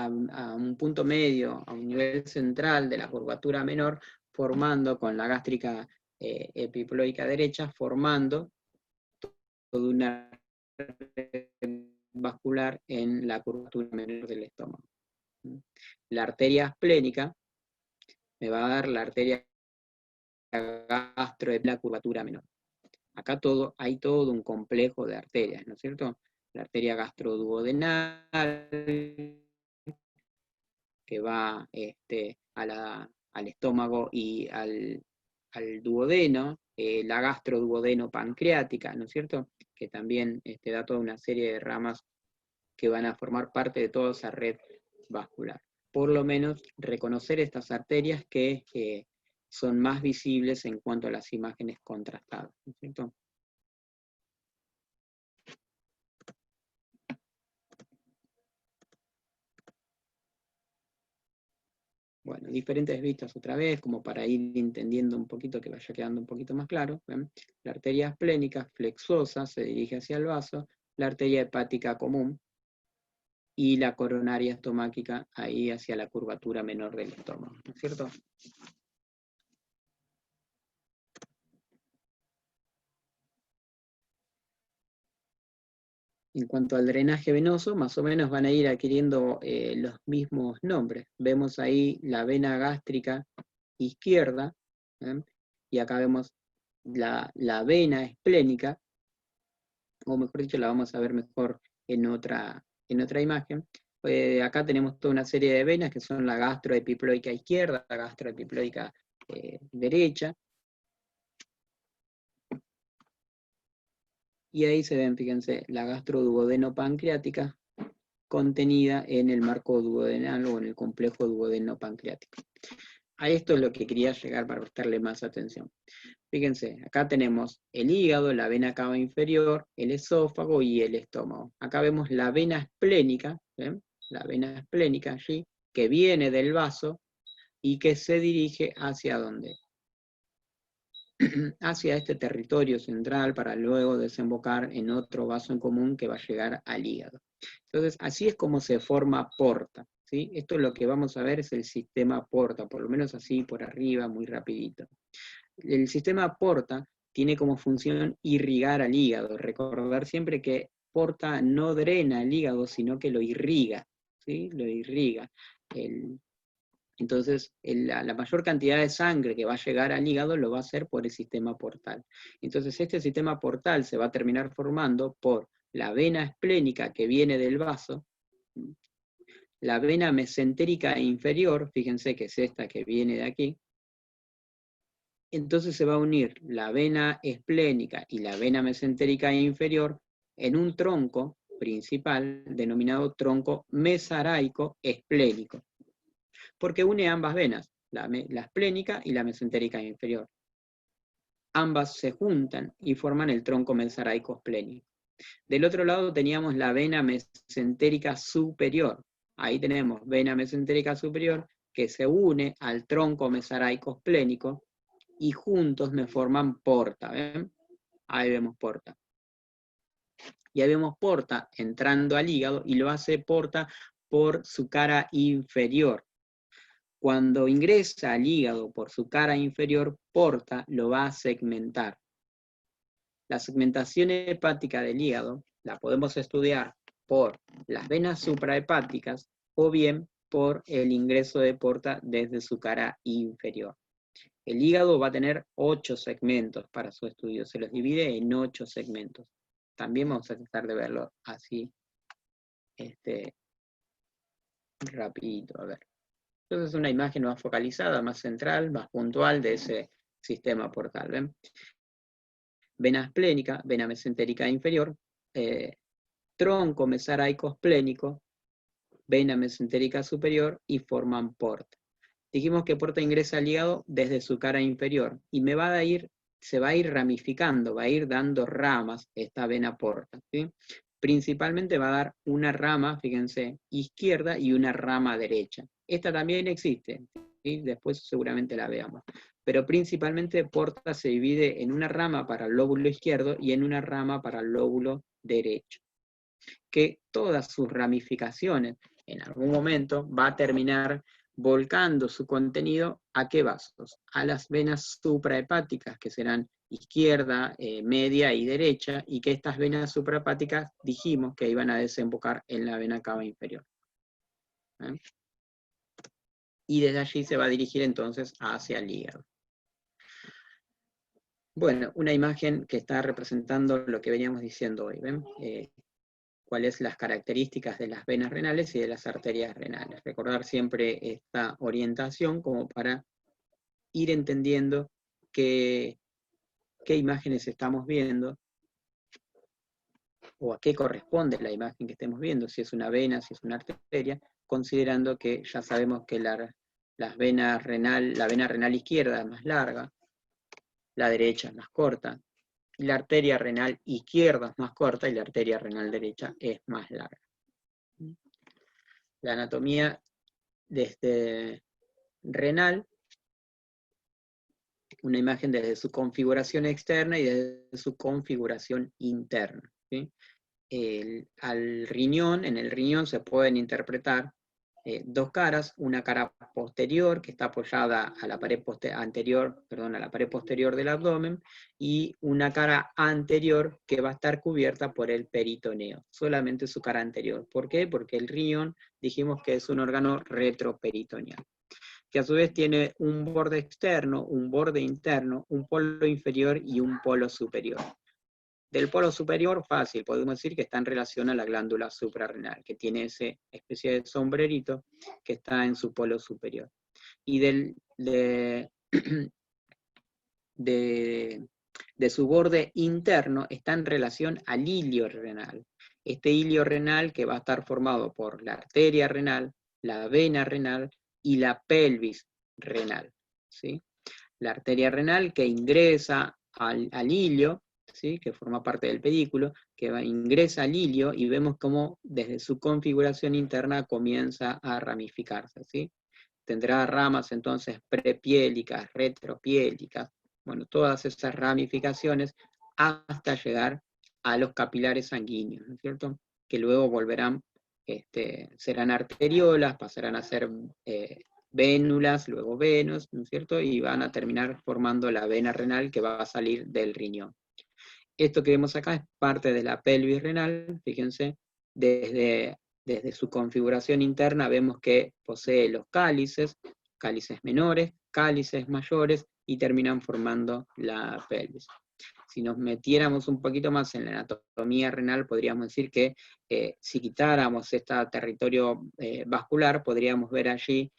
un punto medio, a un nivel central de la curvatura menor, formando con la gástrica epiploica derecha, formando toda una red vascular en la curvatura menor del estómago. La arteria esplénica me va a dar la arteria gastro de la curvatura menor. Acá hay todo un complejo de arterias, ¿no es cierto? La arteria gastroduodenal, que va al estómago y al duodeno, la gastroduodeno pancreática, ¿no es cierto? Que también da toda una serie de ramas que van a formar parte de toda esa red vascular. Por lo menos reconocer estas arterias que son más visibles en cuanto a las imágenes contrastadas, ¿no es cierto? Bueno, diferentes vistas otra vez, como para ir entendiendo un poquito, que vaya quedando un poquito más claro. ¿Ven? La arteria esplénica flexosa se dirige hacia el vaso, la arteria hepática común, y la coronaria estomáquica ahí hacia la curvatura menor del estómago, ¿no es cierto? En cuanto al drenaje venoso, más o menos van a ir adquiriendo los mismos nombres. Vemos ahí la vena gástrica izquierda, ¿eh? Y acá vemos la vena esplénica, o mejor dicho, la vamos a ver mejor en otra imagen. Acá tenemos toda una serie de venas que son la gastroepiploica izquierda, la gastroepiploica derecha. Y ahí se ven, fíjense, la gastroduodeno-pancreática contenida en el marco duodenal o en el complejo duodeno-pancreático. A esto es lo que quería llegar para prestarle más atención. Fíjense, acá tenemos el hígado, la vena cava inferior, el esófago y el estómago. Acá vemos la vena esplénica, ¿ven? La vena esplénica allí, que viene del vaso y que se dirige hacia dónde? Hacia este territorio central para luego desembocar en otro vaso en común que va a llegar al hígado. Entonces, así es como se forma porta, ¿sí? Esto es lo que vamos a ver, es el sistema porta, por lo menos así por arriba, muy rapidito. El sistema porta tiene como función irrigar al hígado. Recordar siempre que porta no drena el hígado, sino que lo irriga, ¿sí? Lo irriga. Entonces, la mayor cantidad de sangre que va a llegar al hígado lo va a hacer por el sistema portal. Entonces, este sistema portal se va a terminar formando por la vena esplénica que viene del vaso, la vena mesentérica inferior, fíjense que es esta que viene de aquí. Entonces se va a unir la vena esplénica y la vena mesentérica inferior en un tronco principal denominado tronco mesaraico esplénico, porque une ambas venas, la esplénica y la mesentérica inferior. Ambas se juntan y forman el tronco mesaraico esplénico. Del otro lado teníamos la vena mesentérica superior. Ahí tenemos vena mesentérica superior que se une al tronco mesaraico esplénico y juntos me forman porta, ¿ven? Ahí vemos porta. Y ahí vemos porta entrando al hígado y lo hace porta por su cara inferior. Cuando ingresa al hígado por su cara inferior, porta lo va a segmentar. La segmentación hepática del hígado la podemos estudiar por las venas suprahepáticas o bien por el ingreso de porta desde su cara inferior. El hígado va a tener 8 segmentos para su estudio, se los divide en 8 segmentos. También vamos a tratar de verlo así, rapidito, a ver. Entonces es una imagen más focalizada, más central, más puntual de ese sistema portal, ¿ven? Vena esplénica, vena mesentérica inferior, tronco mesaraico esplénico, vena mesentérica superior y forman porta. Dijimos que porta ingresa al hígado desde su cara inferior y se va a ir ramificando, va a ir dando ramas esta vena porta, ¿sí? Principalmente va a dar una rama, fíjense, izquierda y una rama derecha. Esta también existe, ¿sí? Después seguramente la veamos. Pero principalmente porta se divide en una rama para el lóbulo izquierdo y en una rama para el lóbulo derecho. Que todas sus ramificaciones en algún momento va a terminar volcando su contenido ¿a qué vasos? A las venas suprahepáticas, que serán izquierda, media y derecha, y que estas venas suprahepáticas dijimos que iban a desembocar en la vena cava inferior. ¿Eh? Y desde allí se va a dirigir entonces hacia el hígado. Bueno, una imagen que está representando lo que veníamos diciendo hoy, ¿ven? Cuáles las características de las venas renales y de las arterias renales. Recordar siempre esta orientación como para ir entendiendo qué imágenes estamos viendo, o a qué corresponde la imagen que estemos viendo, si es una vena, si es una arteria, considerando que ya sabemos que la vena renal izquierda es más larga, la derecha es más corta, y la arteria renal izquierda es más corta y la arteria renal derecha es más larga. La anatomía desde renal, una imagen desde su configuración externa y desde su configuración interna, ¿sí? En el riñón se pueden interpretar dos caras, una cara posterior que está apoyada a la pared posterior del abdomen, y una cara anterior que va a estar cubierta por el peritoneo, solamente su cara anterior. ¿Por qué? Porque el riñón dijimos que es un órgano retroperitoneal, que a su vez tiene un borde externo, un borde interno, un polo inferior y un polo superior. Del polo superior, fácil, podemos decir que está en relación a la glándula suprarrenal, que tiene esa especie de sombrerito que está en su polo superior. Y de su borde interno está en relación al hilio renal. Este hilio renal que va a estar formado por la arteria renal, la vena renal y la pelvis renal, ¿sí? La arteria renal que ingresa al hilio, ¿sí? Que forma parte del pedículo, que ingresa al hilio y vemos cómo desde su configuración interna comienza a ramificarse, ¿sí? tendrá ramas entonces prepiélicas, retropiélicas, bueno, todas esas ramificaciones hasta llegar a los capilares sanguíneos, ¿no es cierto? Que luego volverán, serán arteriolas, pasarán a ser vénulas, luego venos, ¿no es cierto? Y van a terminar formando la vena renal que va a salir del riñón. Esto que vemos acá es parte de la pelvis renal, fíjense, desde su configuración interna vemos que posee los cálices menores, cálices mayores, y terminan formando la pelvis. Si nos metiéramos un poquito más en la anatomía renal, podríamos decir que si quitáramos este territorio vascular, podríamos ver allí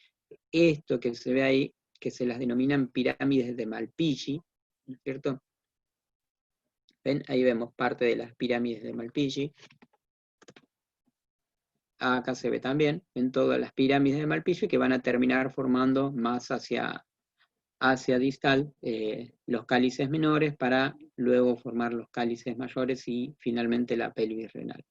esto que se ve ahí, que se las denominan pirámides de Malpighi, ¿no es cierto? ¿Ven? Ahí vemos parte de las pirámides de Malpighi. Acá se ve también, en todas las pirámides de Malpighi, que van a terminar formando más hacia distal los cálices menores para luego formar los cálices mayores y finalmente la pelvis renal.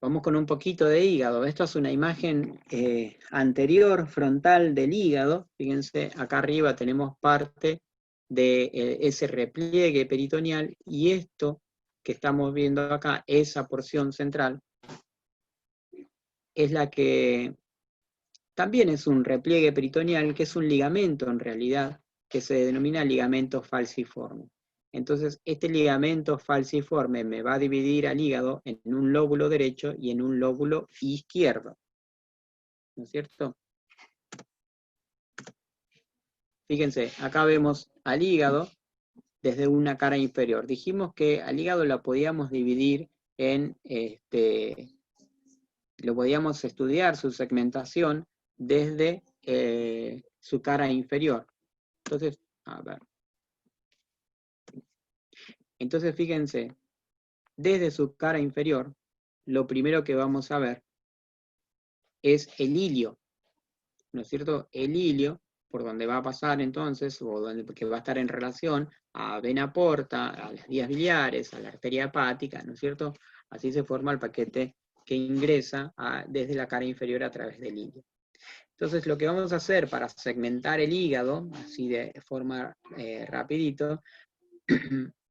Vamos con un poquito de hígado. Esto es una imagen anterior, frontal del hígado. Fíjense, acá arriba tenemos parte de ese repliegue peritoneal, y esto que estamos viendo acá, esa porción central, es la que también es un repliegue peritoneal, que es un ligamento en realidad, que se denomina ligamento falciforme. Entonces, este ligamento falciforme me va a dividir al hígado en un lóbulo derecho y en un lóbulo izquierdo. ¿No es cierto? Fíjense, acá vemos al hígado desde una cara inferior. Dijimos que al hígado lo podíamos dividir en, lo podíamos estudiar su segmentación desde su cara inferior. Entonces, a ver. Entonces, fíjense, desde su cara inferior, lo primero que vamos a ver es el ilio, ¿no es cierto? El ilio, por donde va a pasar entonces, o donde, porque va a estar en relación a vena porta, a las vías biliares, a la arteria hepática, ¿no es cierto? Así se forma el paquete que ingresa desde la cara inferior a través del ilio. Entonces, lo que vamos a hacer para segmentar el hígado, así de forma rapidito,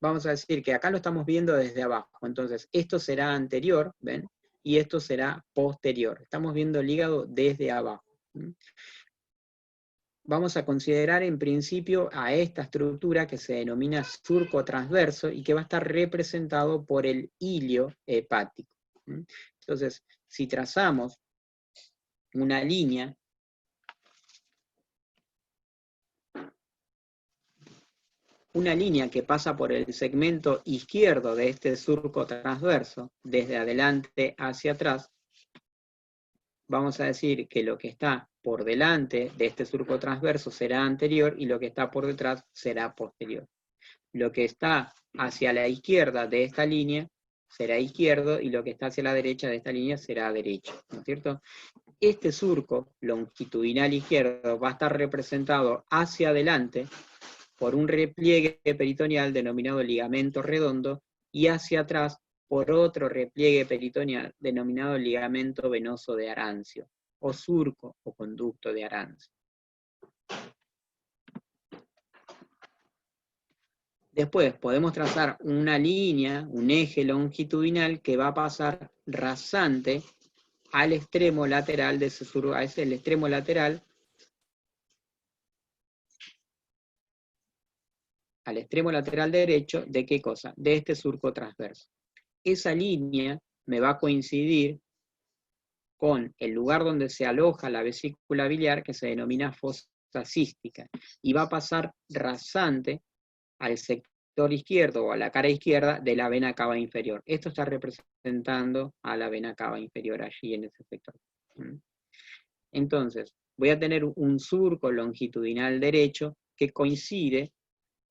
vamos a decir que acá lo estamos viendo desde abajo. Entonces, esto será anterior, ¿ven? Y esto será posterior. Estamos viendo el hígado desde abajo. Vamos a considerar en principio a esta estructura que se denomina surco transverso y que va a estar representado por el ilio hepático. Entonces, si trazamos una línea que pasa por el segmento izquierdo de este surco transverso, desde adelante hacia atrás, vamos a decir que lo que está por delante de este surco transverso será anterior y lo que está por detrás será posterior. Lo que está hacia la izquierda de esta línea será izquierdo y lo que está hacia la derecha de esta línea será derecho, ¿no es cierto? Este surco longitudinal izquierdo va a estar representado hacia adelante por un repliegue peritoneal denominado ligamento redondo y hacia atrás por otro repliegue peritoneal denominado ligamento venoso de Arancio, o surco o conducto de Arancio. Después podemos trazar una línea, un eje longitudinal que va a pasar rasante al extremo lateral de ese surco, es el extremo lateral, al extremo lateral derecho, ¿de qué cosa? De este surco transverso. Esa línea me va a coincidir con el lugar donde se aloja la vesícula biliar, que se denomina fosa cística, y va a pasar rasante al sector izquierdo o a la cara izquierda de la vena cava inferior. Esto está representando a la vena cava inferior allí en ese sector. Entonces, voy a tener un surco longitudinal derecho que coincide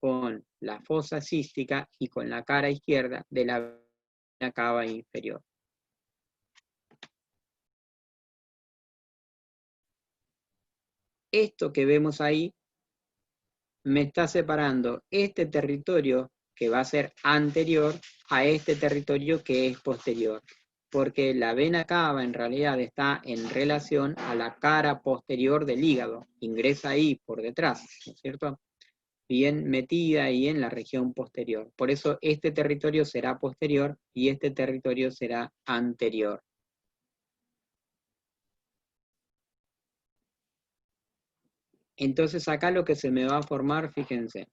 con la fosa cística y con la cara izquierda de la vena cava inferior. Esto que vemos ahí me está separando este territorio que va a ser anterior a este territorio que es posterior, porque la vena cava en realidad está en relación a la cara posterior del hígado, ingresa ahí por detrás, ¿no es cierto? Bien metida ahí en la región posterior. Por eso este territorio será posterior y este territorio será anterior. Entonces acá lo que se me va a formar, fíjense.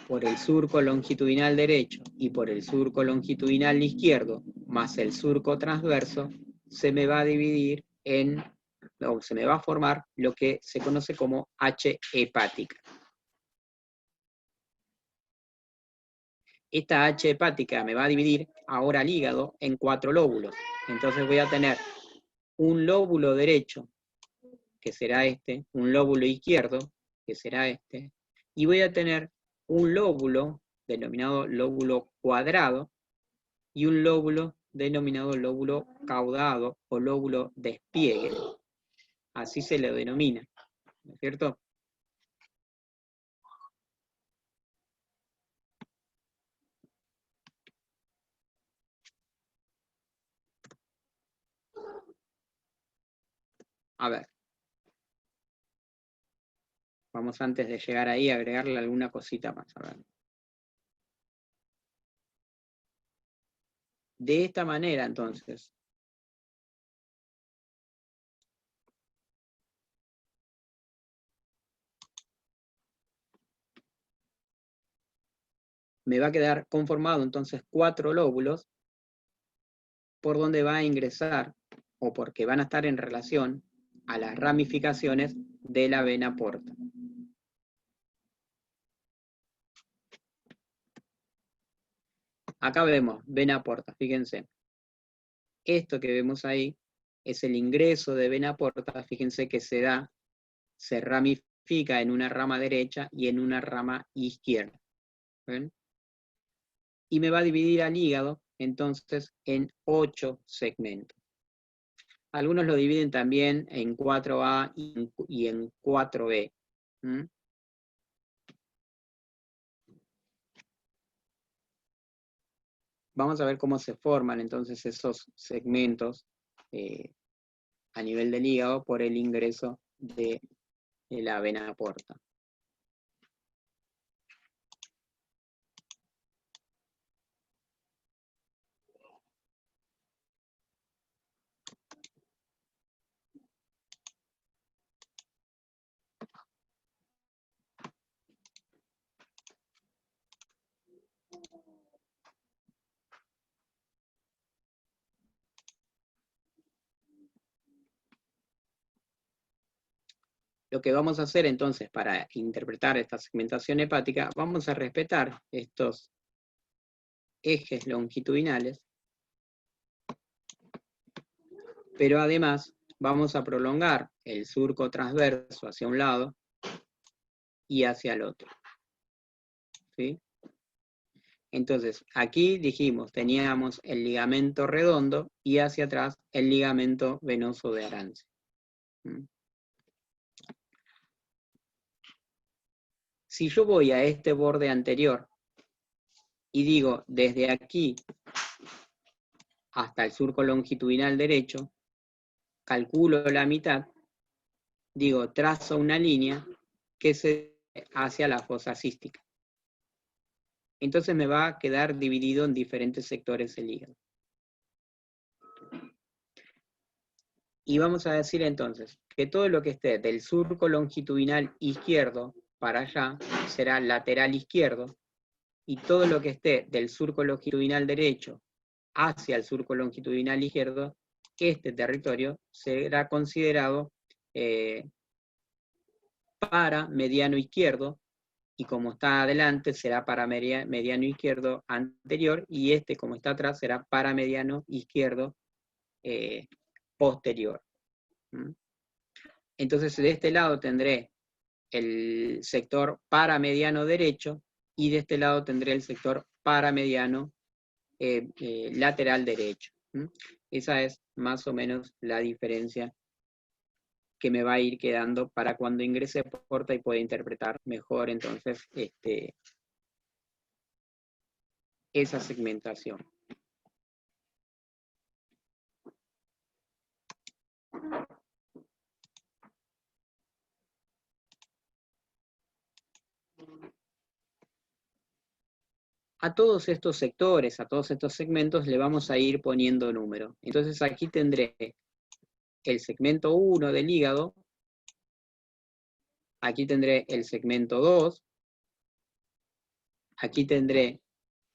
Por el surco longitudinal derecho y por el surco longitudinal izquierdo, más el surco transverso, se me va a dividir o se me va a formar lo que se conoce como H hepática. Esta H hepática me va a dividir ahora el hígado en 4 lóbulos. Entonces voy a tener un lóbulo derecho, que será este, un lóbulo izquierdo, que será este, y voy a tener un lóbulo denominado lóbulo cuadrado y un lóbulo denominado lóbulo caudado o lóbulo despliegue. Así se le denomina, ¿no es cierto? A ver. Vamos antes de llegar ahí a agregarle alguna cosita más. A ver. De esta manera, entonces, me va a quedar conformado entonces 4 lóbulos por donde va a ingresar, o porque van a estar en relación a las ramificaciones de la vena porta. Acá vemos vena porta, fíjense. Esto que vemos ahí es el ingreso de vena porta, fíjense que se ramifica en una rama derecha y en una rama izquierda. ¿Ven? Y me va a dividir al hígado, entonces, en 8 segmentos. Algunos lo dividen también en 4A y en 4B. ¿Mm? Vamos a ver cómo se forman entonces esos segmentos a nivel del hígado por el ingreso de la vena porta. Lo que vamos a hacer entonces para interpretar esta segmentación hepática, vamos a respetar estos ejes longitudinales, pero además vamos a prolongar el surco transverso hacia un lado y hacia el otro. ¿Sí? Entonces, aquí dijimos, teníamos el ligamento redondo y hacia atrás el ligamento venoso de Arance. Si yo voy a este borde anterior y digo, desde aquí hasta el surco longitudinal derecho, calculo la mitad, digo, trazo una línea que se hacia la fosa cística. Entonces me va a quedar dividido en diferentes sectores el hígado. Y vamos a decir entonces que todo lo que esté del surco longitudinal izquierdo para allá será lateral izquierdo, y todo lo que esté del surco longitudinal derecho hacia el surco longitudinal izquierdo, este territorio será considerado para mediano izquierdo, y como está adelante será para mediano izquierdo anterior, y este como está atrás será para mediano izquierdo posterior. Entonces de este lado tendré el sector paramediano derecho y de este lado tendré el sector paramediano lateral derecho. Esa es más o menos la diferencia que me va a ir quedando para cuando ingrese porta y pueda interpretar mejor entonces esa segmentación. A todos estos sectores, a todos estos segmentos, le vamos a ir poniendo número. Entonces aquí tendré el segmento 1 del hígado, aquí tendré el segmento 2, aquí tendré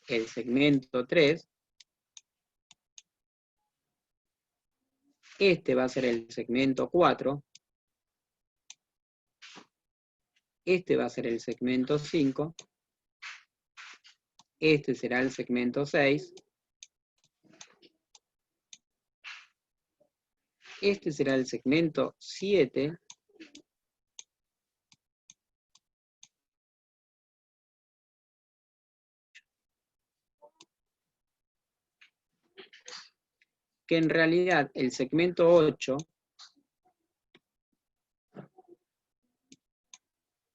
el segmento 3, este va a ser el segmento 4, este va a ser el segmento 5, este será el segmento 6, este será el segmento 7, que en realidad el segmento 8,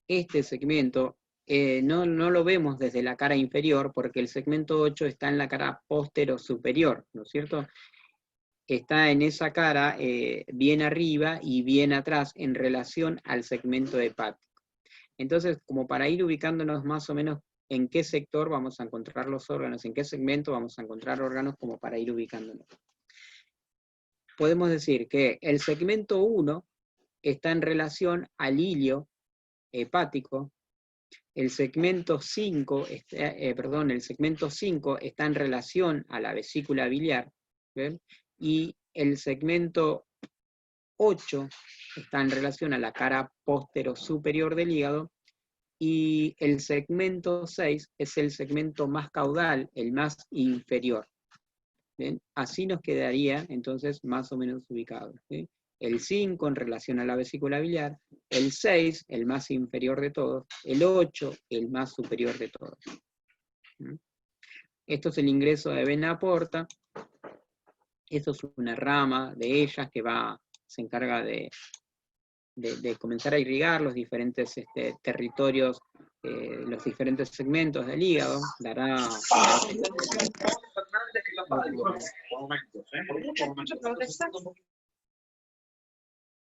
este segmento, no lo vemos desde la cara inferior, porque el segmento 8 está en la cara postero superior, ¿no es cierto? Está en esa cara bien arriba y bien atrás en relación al segmento hepático. Entonces, como para ir ubicándonos más o menos en qué sector vamos a encontrar los órganos, en qué segmento vamos a encontrar órganos, como para ir ubicándonos. Podemos decir que el segmento 1 está en relación al hilio hepático, el segmento 5, el segmento 5 está en relación a la vesícula biliar, ¿ven? Y el segmento 8 está en relación a la cara postero superior del hígado, y el segmento 6 es el segmento más caudal, el más inferior. ¿Bien? Así nos quedaría entonces más o menos ubicado. ¿Sí? El 5 en relación a la vesícula biliar, el 6, el más inferior de todos, el 8, el más superior de todos. ¿Mm? Esto es el ingreso de vena porta. Esto es una rama de ellas que se encarga de comenzar a irrigar los diferentes territorios, los diferentes segmentos del hígado.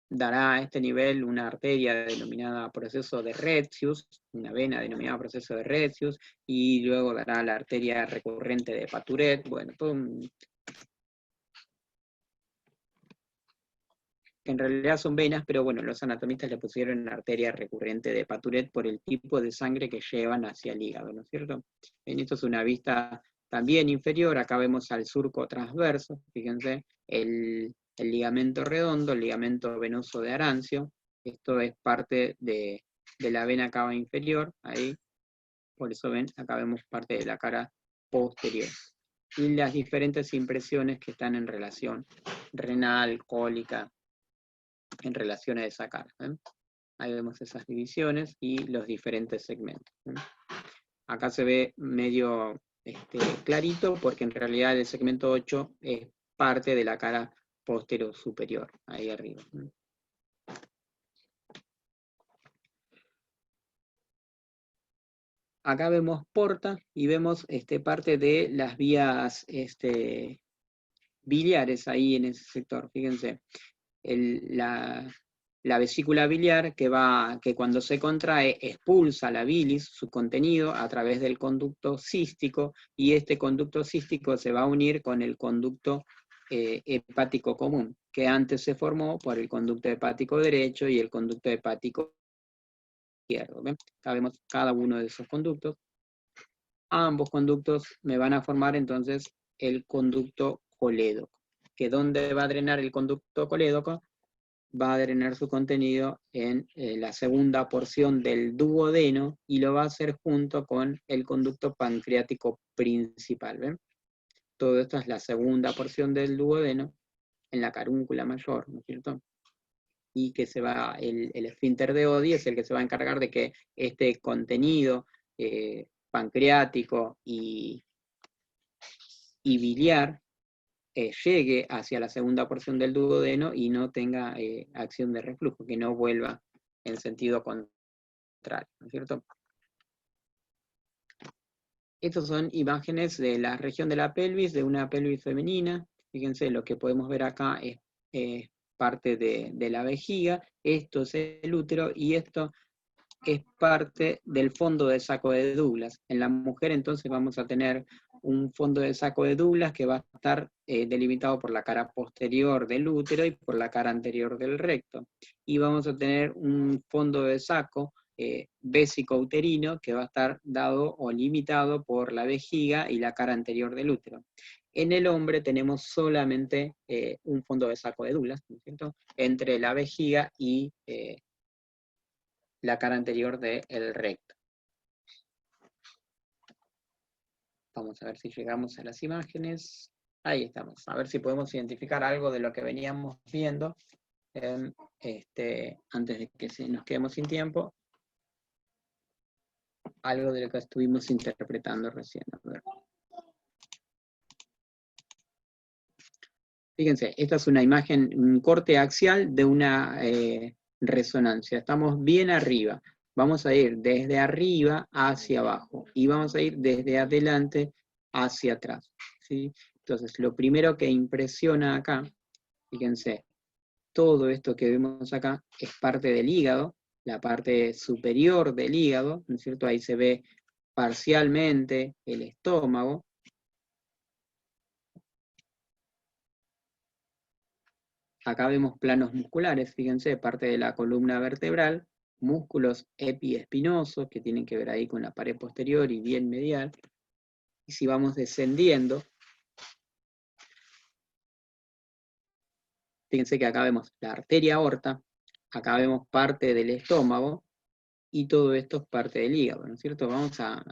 Dará a este nivel una arteria denominada proceso de Retzius, una vena denominada proceso de Retzius, y luego dará la arteria recurrente de Paturet. Bueno, todo que en realidad son venas, pero bueno, los anatomistas le pusieron arteria recurrente de Paturet por el tipo de sangre que llevan hacia el hígado, ¿no es cierto? En esto es una vista también inferior, acá vemos al surco transverso, fíjense, el ligamento redondo, el ligamento venoso de Arancio, esto es parte de la vena cava inferior, ahí, por eso ven, acá vemos parte de la cara posterior. Y las diferentes impresiones que están en relación renal, cólica, en relación a esa cara. Ahí vemos esas divisiones y los diferentes segmentos. Acá se ve medio clarito porque en realidad el segmento 8 es parte de la cara postero superior, ahí arriba. Acá vemos porta y vemos parte de las vías biliares ahí en ese sector. Fíjense, la vesícula biliar que cuando se contrae expulsa la bilis, su contenido, a través del conducto cístico, y este conducto cístico se va a unir con el conducto hepático común, que antes se formó por el conducto hepático derecho y el conducto hepático izquierdo. ¿Ven? Acá vemos cada uno de esos conductos. Ambos conductos me van a formar entonces el conducto colédoco, que ¿dónde va a drenar el conducto colédoco? Va a drenar su contenido en la segunda porción del duodeno y lo va a hacer junto con el conducto pancreático principal. ¿Ven? Todo esto es la segunda porción del duodeno en la carúncula mayor, ¿no es cierto? Y que el esfínter de Oddi es el que se va a encargar de que este contenido pancreático y biliar llegue hacia la segunda porción del duodeno y no tenga acción de reflujo, que no vuelva en sentido contrario, ¿no es cierto? Estas son imágenes de la región de la pelvis, de una pelvis femenina. Fíjense, lo que podemos ver acá es parte de la vejiga, esto es el útero, y esto es parte del fondo de saco de Douglas. En la mujer entonces vamos a tener un fondo de saco de Douglas que va a estar delimitado por la cara posterior del útero y por la cara anterior del recto. Y vamos a tener un fondo de saco vésico-uterino que va a estar dado o limitado por la vejiga y la cara anterior del útero. En el hombre tenemos solamente un fondo de saco de Douglas, ¿no es cierto?, entre la vejiga y la cara anterior del recto. Vamos a ver si llegamos a las imágenes. Ahí estamos. A ver si podemos identificar algo de lo que veníamos viendo antes de que nos quedemos sin tiempo. Algo de lo que estuvimos interpretando recién. A ver. Fíjense, esta es una imagen, un corte axial de una resonancia. Estamos bien arriba. Vamos a ir desde arriba hacia abajo y vamos a ir desde adelante hacia atrás, ¿sí? Entonces, lo primero que impresiona acá, fíjense, todo esto que vemos acá es parte del hígado, la parte superior del hígado, ¿no es cierto? Ahí se ve parcialmente el estómago. Acá vemos planos musculares, fíjense, parte de la columna vertebral, músculos epiespinosos que tienen que ver ahí con la pared posterior y bien medial. Y si vamos descendiendo, fíjense que acá vemos la arteria aorta, acá vemos parte del estómago, y todo esto es parte del hígado, ¿no es cierto? Vamos a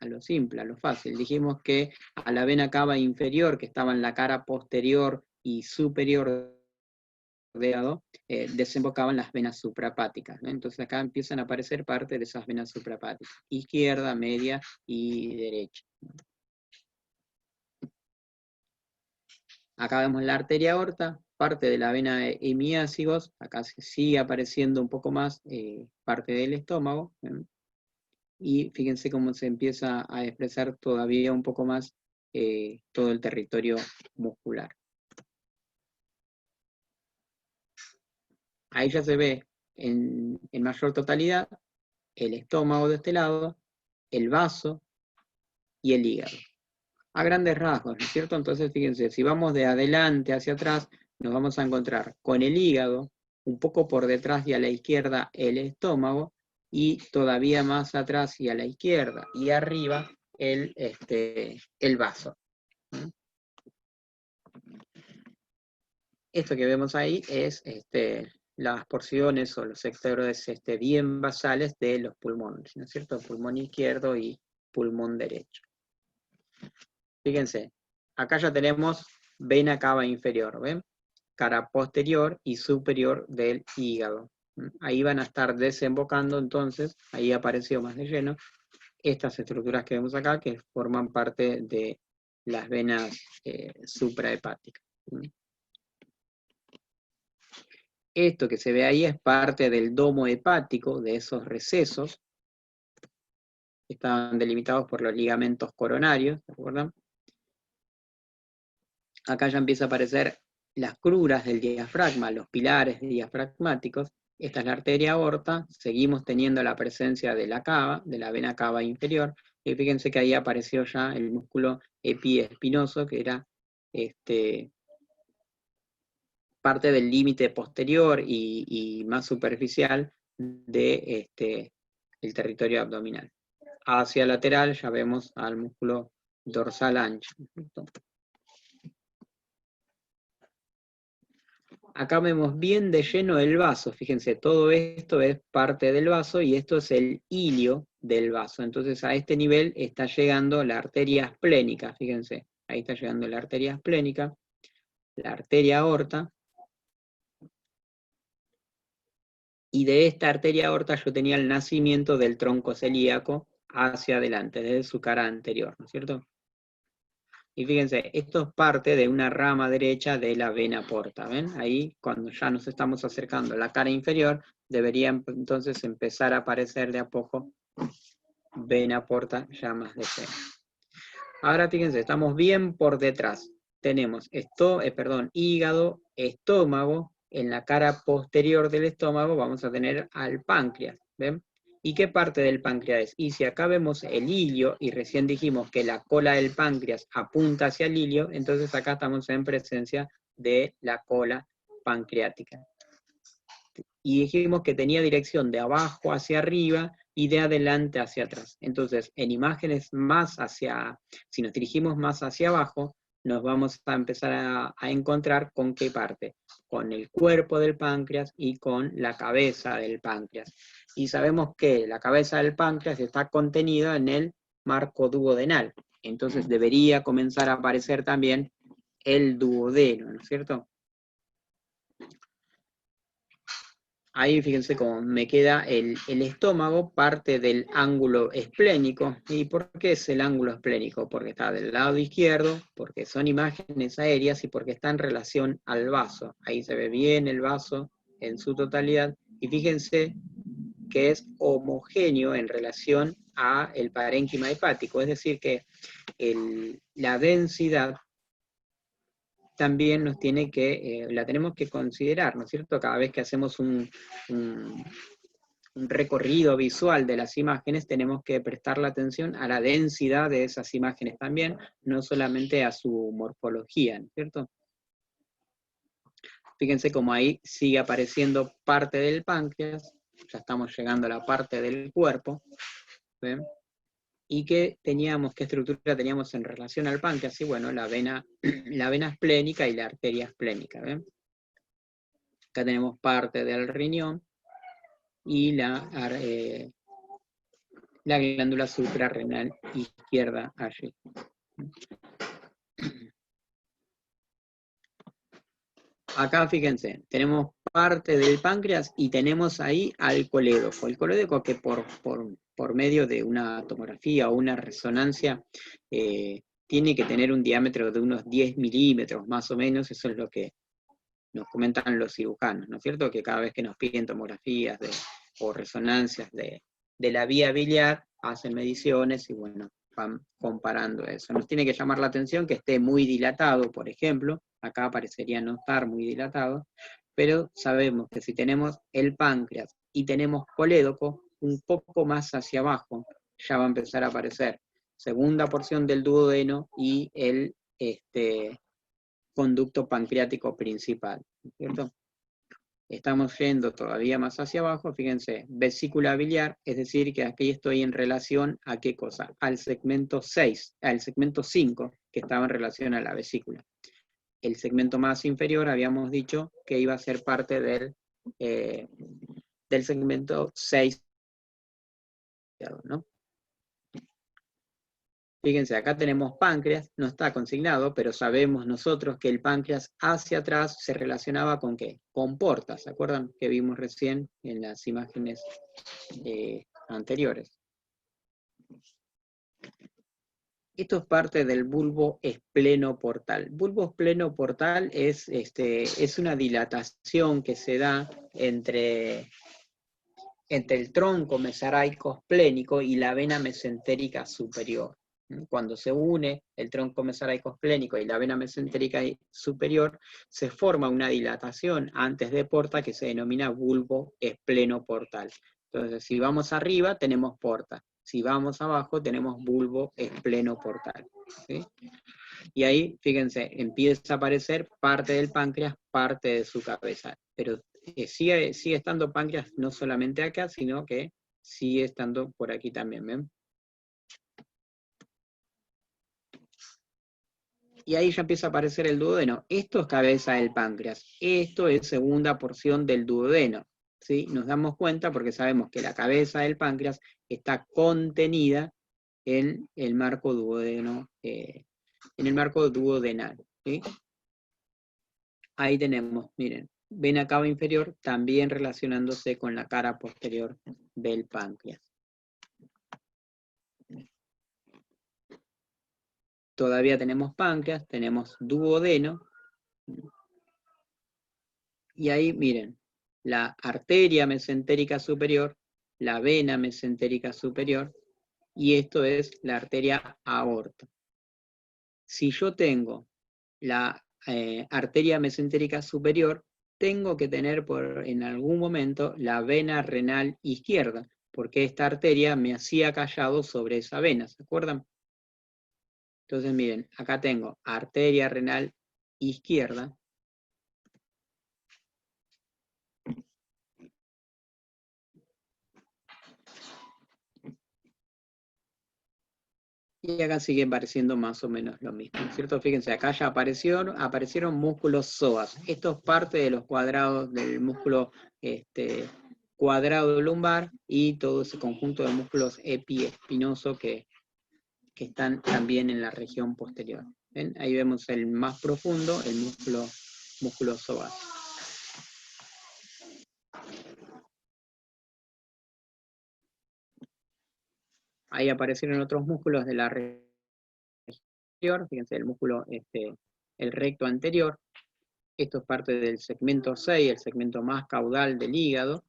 lo simple, a lo fácil. Dijimos que a la vena cava inferior, que estaba en la cara posterior y superior desembocaban las venas suprahepáticas, ¿no? Entonces acá empiezan a aparecer parte de esas venas suprahepáticas, izquierda, media y derecha. Acá vemos la arteria aorta, parte de la vena hemiácigos, acá se sigue apareciendo un poco más parte del estómago, ¿eh? Y fíjense cómo se empieza a expresar todavía un poco más todo el territorio muscular. Ahí ya se ve en mayor totalidad el estómago de este lado, el vaso y el hígado. A grandes rasgos, ¿no es cierto? Entonces, fíjense, si vamos de adelante hacia atrás, nos vamos a encontrar con el hígado, un poco por detrás y a la izquierda el estómago, y todavía más atrás y a la izquierda y arriba el vaso. Esto que vemos ahí es las porciones o los sectores bien basales de los pulmones, ¿no es cierto? Pulmón izquierdo y pulmón derecho. Fíjense, acá ya tenemos vena cava inferior, ¿ven? Cara posterior y superior del hígado. Ahí van a estar desembocando, entonces, ahí apareció más de lleno, estas estructuras que vemos acá, que forman parte de las venas suprahepáticas. Esto que se ve ahí es parte del domo hepático, de esos recesos, que estaban delimitados por los ligamentos coronarios, ¿se acuerdan? Acá ya empieza a aparecer las cruras del diafragma, los pilares diafragmáticos. Esta es la arteria aorta, seguimos teniendo la presencia de la cava, de la vena cava inferior, y fíjense que ahí apareció ya el músculo epiespinoso, que era parte del límite posterior y más superficial de el territorio abdominal. Hacia lateral ya vemos al músculo dorsal ancho. Acá vemos bien de lleno el vaso, fíjense, todo esto es parte del vaso y esto es el hilio del vaso. Entonces a este nivel está llegando la arteria esplénica, fíjense, ahí está llegando la arteria esplénica, la arteria aorta, y de esta arteria aorta yo tenía el nacimiento del tronco celíaco hacia adelante, desde su cara anterior, ¿no es cierto? Y fíjense, esto es parte de una rama derecha de la vena porta, ¿ven? Ahí, cuando ya nos estamos acercando a la cara inferior, debería entonces empezar a aparecer de a poco vena porta ya más de cerca. Ahora fíjense, estamos bien por detrás. Tenemos hígado, estómago. En la cara posterior del estómago vamos a tener al páncreas, ¿ven? ¿Y qué parte del páncreas es? Y si acá vemos el ilio, y recién dijimos que la cola del páncreas apunta hacia el ilio, entonces acá estamos en presencia de la cola pancreática. Y dijimos que tenía dirección de abajo hacia arriba y de adelante hacia atrás. Entonces, en imágenes si nos dirigimos más hacia abajo, nos vamos a empezar a encontrar con qué parte, con el cuerpo del páncreas y con la cabeza del páncreas. Y sabemos que la cabeza del páncreas está contenida en el marco duodenal. Entonces debería comenzar a aparecer también el duodeno, ¿no es cierto? Ahí fíjense cómo me queda el estómago, parte del ángulo esplénico. ¿Y por qué es el ángulo esplénico? Porque está del lado izquierdo, porque son imágenes aéreas y porque está en relación al vaso. Ahí se ve bien el vaso en su totalidad. Y fíjense que es homogéneo en relación a el parénquima hepático, es decir que la densidad también la tenemos que considerar, ¿no es cierto? Cada vez que hacemos un recorrido visual de las imágenes, tenemos que prestar la atención a la densidad de esas imágenes también, no solamente a su morfología, ¿no es cierto? Fíjense cómo ahí sigue apareciendo parte del páncreas, ya estamos llegando a la parte del cuerpo, ¿ven? ¿Y qué estructura teníamos en relación al páncreas? Y bueno, la vena esplénica y la arteria esplénica, ¿ven? Acá tenemos parte del riñón y la glándula suprarrenal izquierda allí. Acá fíjense, tenemos parte del páncreas y tenemos ahí al colédoco. El colédoco que por medio de una tomografía o una resonancia tiene que tener un diámetro de unos 10 milímetros más o menos, eso es lo que nos comentan los cirujanos, ¿no es cierto? Que cada vez que nos piden tomografías o resonancias de la vía biliar, hacen mediciones y bueno, van comparando eso. Nos tiene que llamar la atención que esté muy dilatado, por ejemplo, acá parecería no estar muy dilatado, pero sabemos que si tenemos el páncreas y tenemos colédoco, un poco más hacia abajo, ya va a empezar a aparecer segunda porción del duodeno y el conducto pancreático principal, ¿cierto? Estamos yendo todavía más hacia abajo, fíjense, vesícula biliar, es decir, que aquí estoy en relación a qué cosa, al segmento 6, al segmento 5, que estaba en relación a la vesícula. El segmento más inferior habíamos dicho que iba a ser parte del segmento 6, ¿no? Fíjense, acá tenemos páncreas, no está consignado, pero sabemos nosotros que el páncreas hacia atrás se relacionaba con ¿qué? Con porta, ¿se acuerdan? Que vimos recién en las imágenes anteriores. Esto es parte del bulbo esplenoportal. Bulbo esplenoportal es una dilatación que se da entre el tronco mesaraico esplénico y la vena mesentérica superior. Cuando se une el tronco mesaraico esplénico y la vena mesentérica superior, se forma una dilatación antes de porta que se denomina bulbo esplenoportal. Entonces, si vamos arriba, tenemos porta. Si vamos abajo, tenemos bulbo esplenoportal. ¿Sí? Y ahí, fíjense, empieza a aparecer parte del páncreas, parte de su cabeza. Pero sigue estando páncreas no solamente acá, sino que sigue estando por aquí también, ¿ven? Y ahí ya empieza a aparecer el duodeno. Esto es cabeza del páncreas. Esto es segunda porción del duodeno. ¿Sí? Nos damos cuenta porque sabemos que la cabeza del páncreas está contenida en el marco duodeno, en el marco duodenal. ¿Sí? Ahí tenemos, miren, vena cava inferior también relacionándose con la cara posterior del páncreas. todavía tenemos páncreas, tenemos duodeno, y ahí miren, la arteria mesentérica superior, la vena mesentérica superior, y esto es la arteria aorta. Si yo tengo la arteria mesentérica superior, tengo que tener en algún momento la vena renal izquierda, porque esta arteria me hacía callado sobre esa vena, ¿se acuerdan? Entonces miren, acá tengo arteria renal izquierda. Y acá sigue apareciendo más o menos lo mismo, ¿cierto? Fíjense, acá ya aparecieron músculos psoas. Esto es parte de los cuadrados del músculo cuadrado lumbar y todo ese conjunto de músculos epiespinosos que están también en la región posterior. ¿Ven? Ahí vemos el más profundo, el músculo psoas. Ahí aparecieron otros músculos de la región anterior, fíjense, el músculo, el recto anterior. Esto es parte del segmento 6, el segmento más caudal del hígado,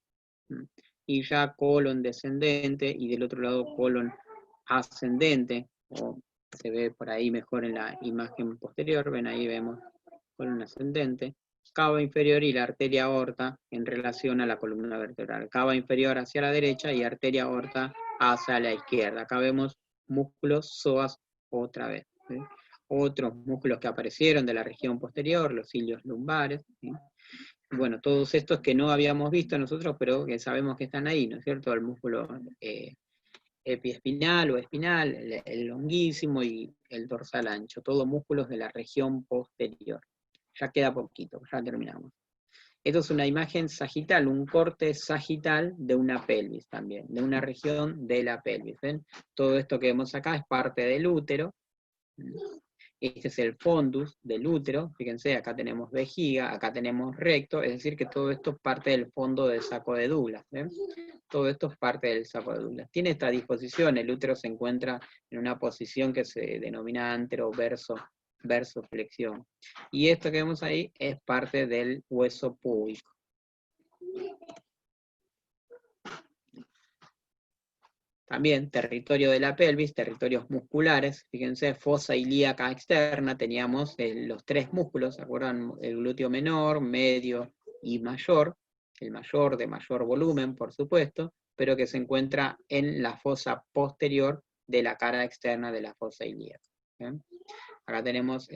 y ya colon descendente, y del otro lado colon ascendente, o se ve por ahí mejor en la imagen posterior, ven ahí vemos colon ascendente, cava inferior y la arteria aorta en relación a la columna vertebral, cava inferior hacia la derecha y arteria aorta hacia la izquierda. Acá vemos músculos psoas otra vez. ¿Sí? Otros músculos que aparecieron de la región posterior, los cilios lumbares, ¿sí? Bueno, todos estos que no habíamos visto nosotros, pero que sabemos que están ahí, ¿no es cierto? El músculo epiespinal o espinal, el longuísimo y el dorsal ancho, todos músculos de la región posterior. Ya queda poquito, ya terminamos. Esto es una imagen sagital, un corte sagital de una pelvis también, de una región de la pelvis. ¿Ven? Todo esto que vemos acá es parte del útero. Este es el fondus del útero, fíjense, acá tenemos vejiga, acá tenemos recto, es decir que todo esto es parte del fondo del saco de Douglas. ¿Ven? Todo esto es parte del saco de Douglas. Tiene esta disposición, el útero se encuentra en una posición que se denomina anteroverso flexión. Y esto que vemos ahí es parte del hueso púbico. También territorio de la pelvis, territorios musculares, fíjense, fosa ilíaca externa, teníamos los tres músculos, ¿se acuerdan? El glúteo menor, medio y mayor, el mayor de mayor volumen, por supuesto, pero que se encuentra en la fosa posterior de la cara externa de la fosa ilíaca. ¿Bien? Acá tenemos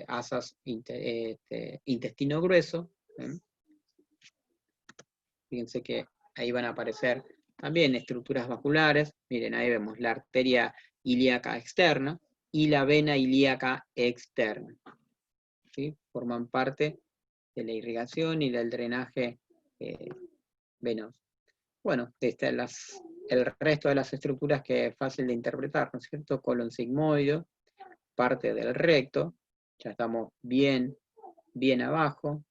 asas intestino grueso. ¿Bien? Fíjense que ahí van a aparecer también estructuras vasculares. Miren, ahí vemos la arteria ilíaca externa y la vena ilíaca externa. ¿Sí? Forman parte de la irrigación y del drenaje venoso. Bueno, el resto de las estructuras que es fácil de interpretar, ¿no es cierto? Colon sigmoideo, parte del recto, ya estamos bien abajo.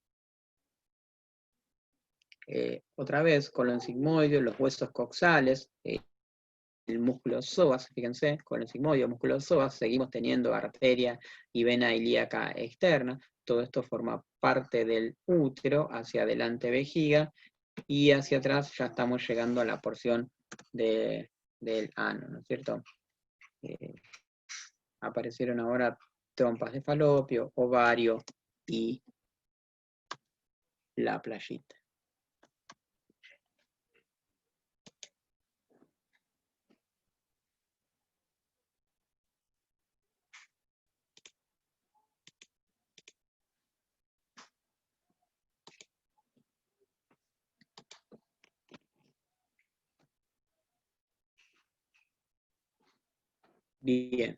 Otra vez, colon sigmoideo, los huesos coxales, el músculo psoas, fíjense, colon sigmoideo, músculo psoas, seguimos teniendo arteria y vena ilíaca externa, todo esto forma parte del útero, hacia adelante vejiga, y hacia atrás ya estamos llegando a la porción del ano, ¿no es cierto? Aparecieron ahora trompas de falopio, ovario y la playita. Bien.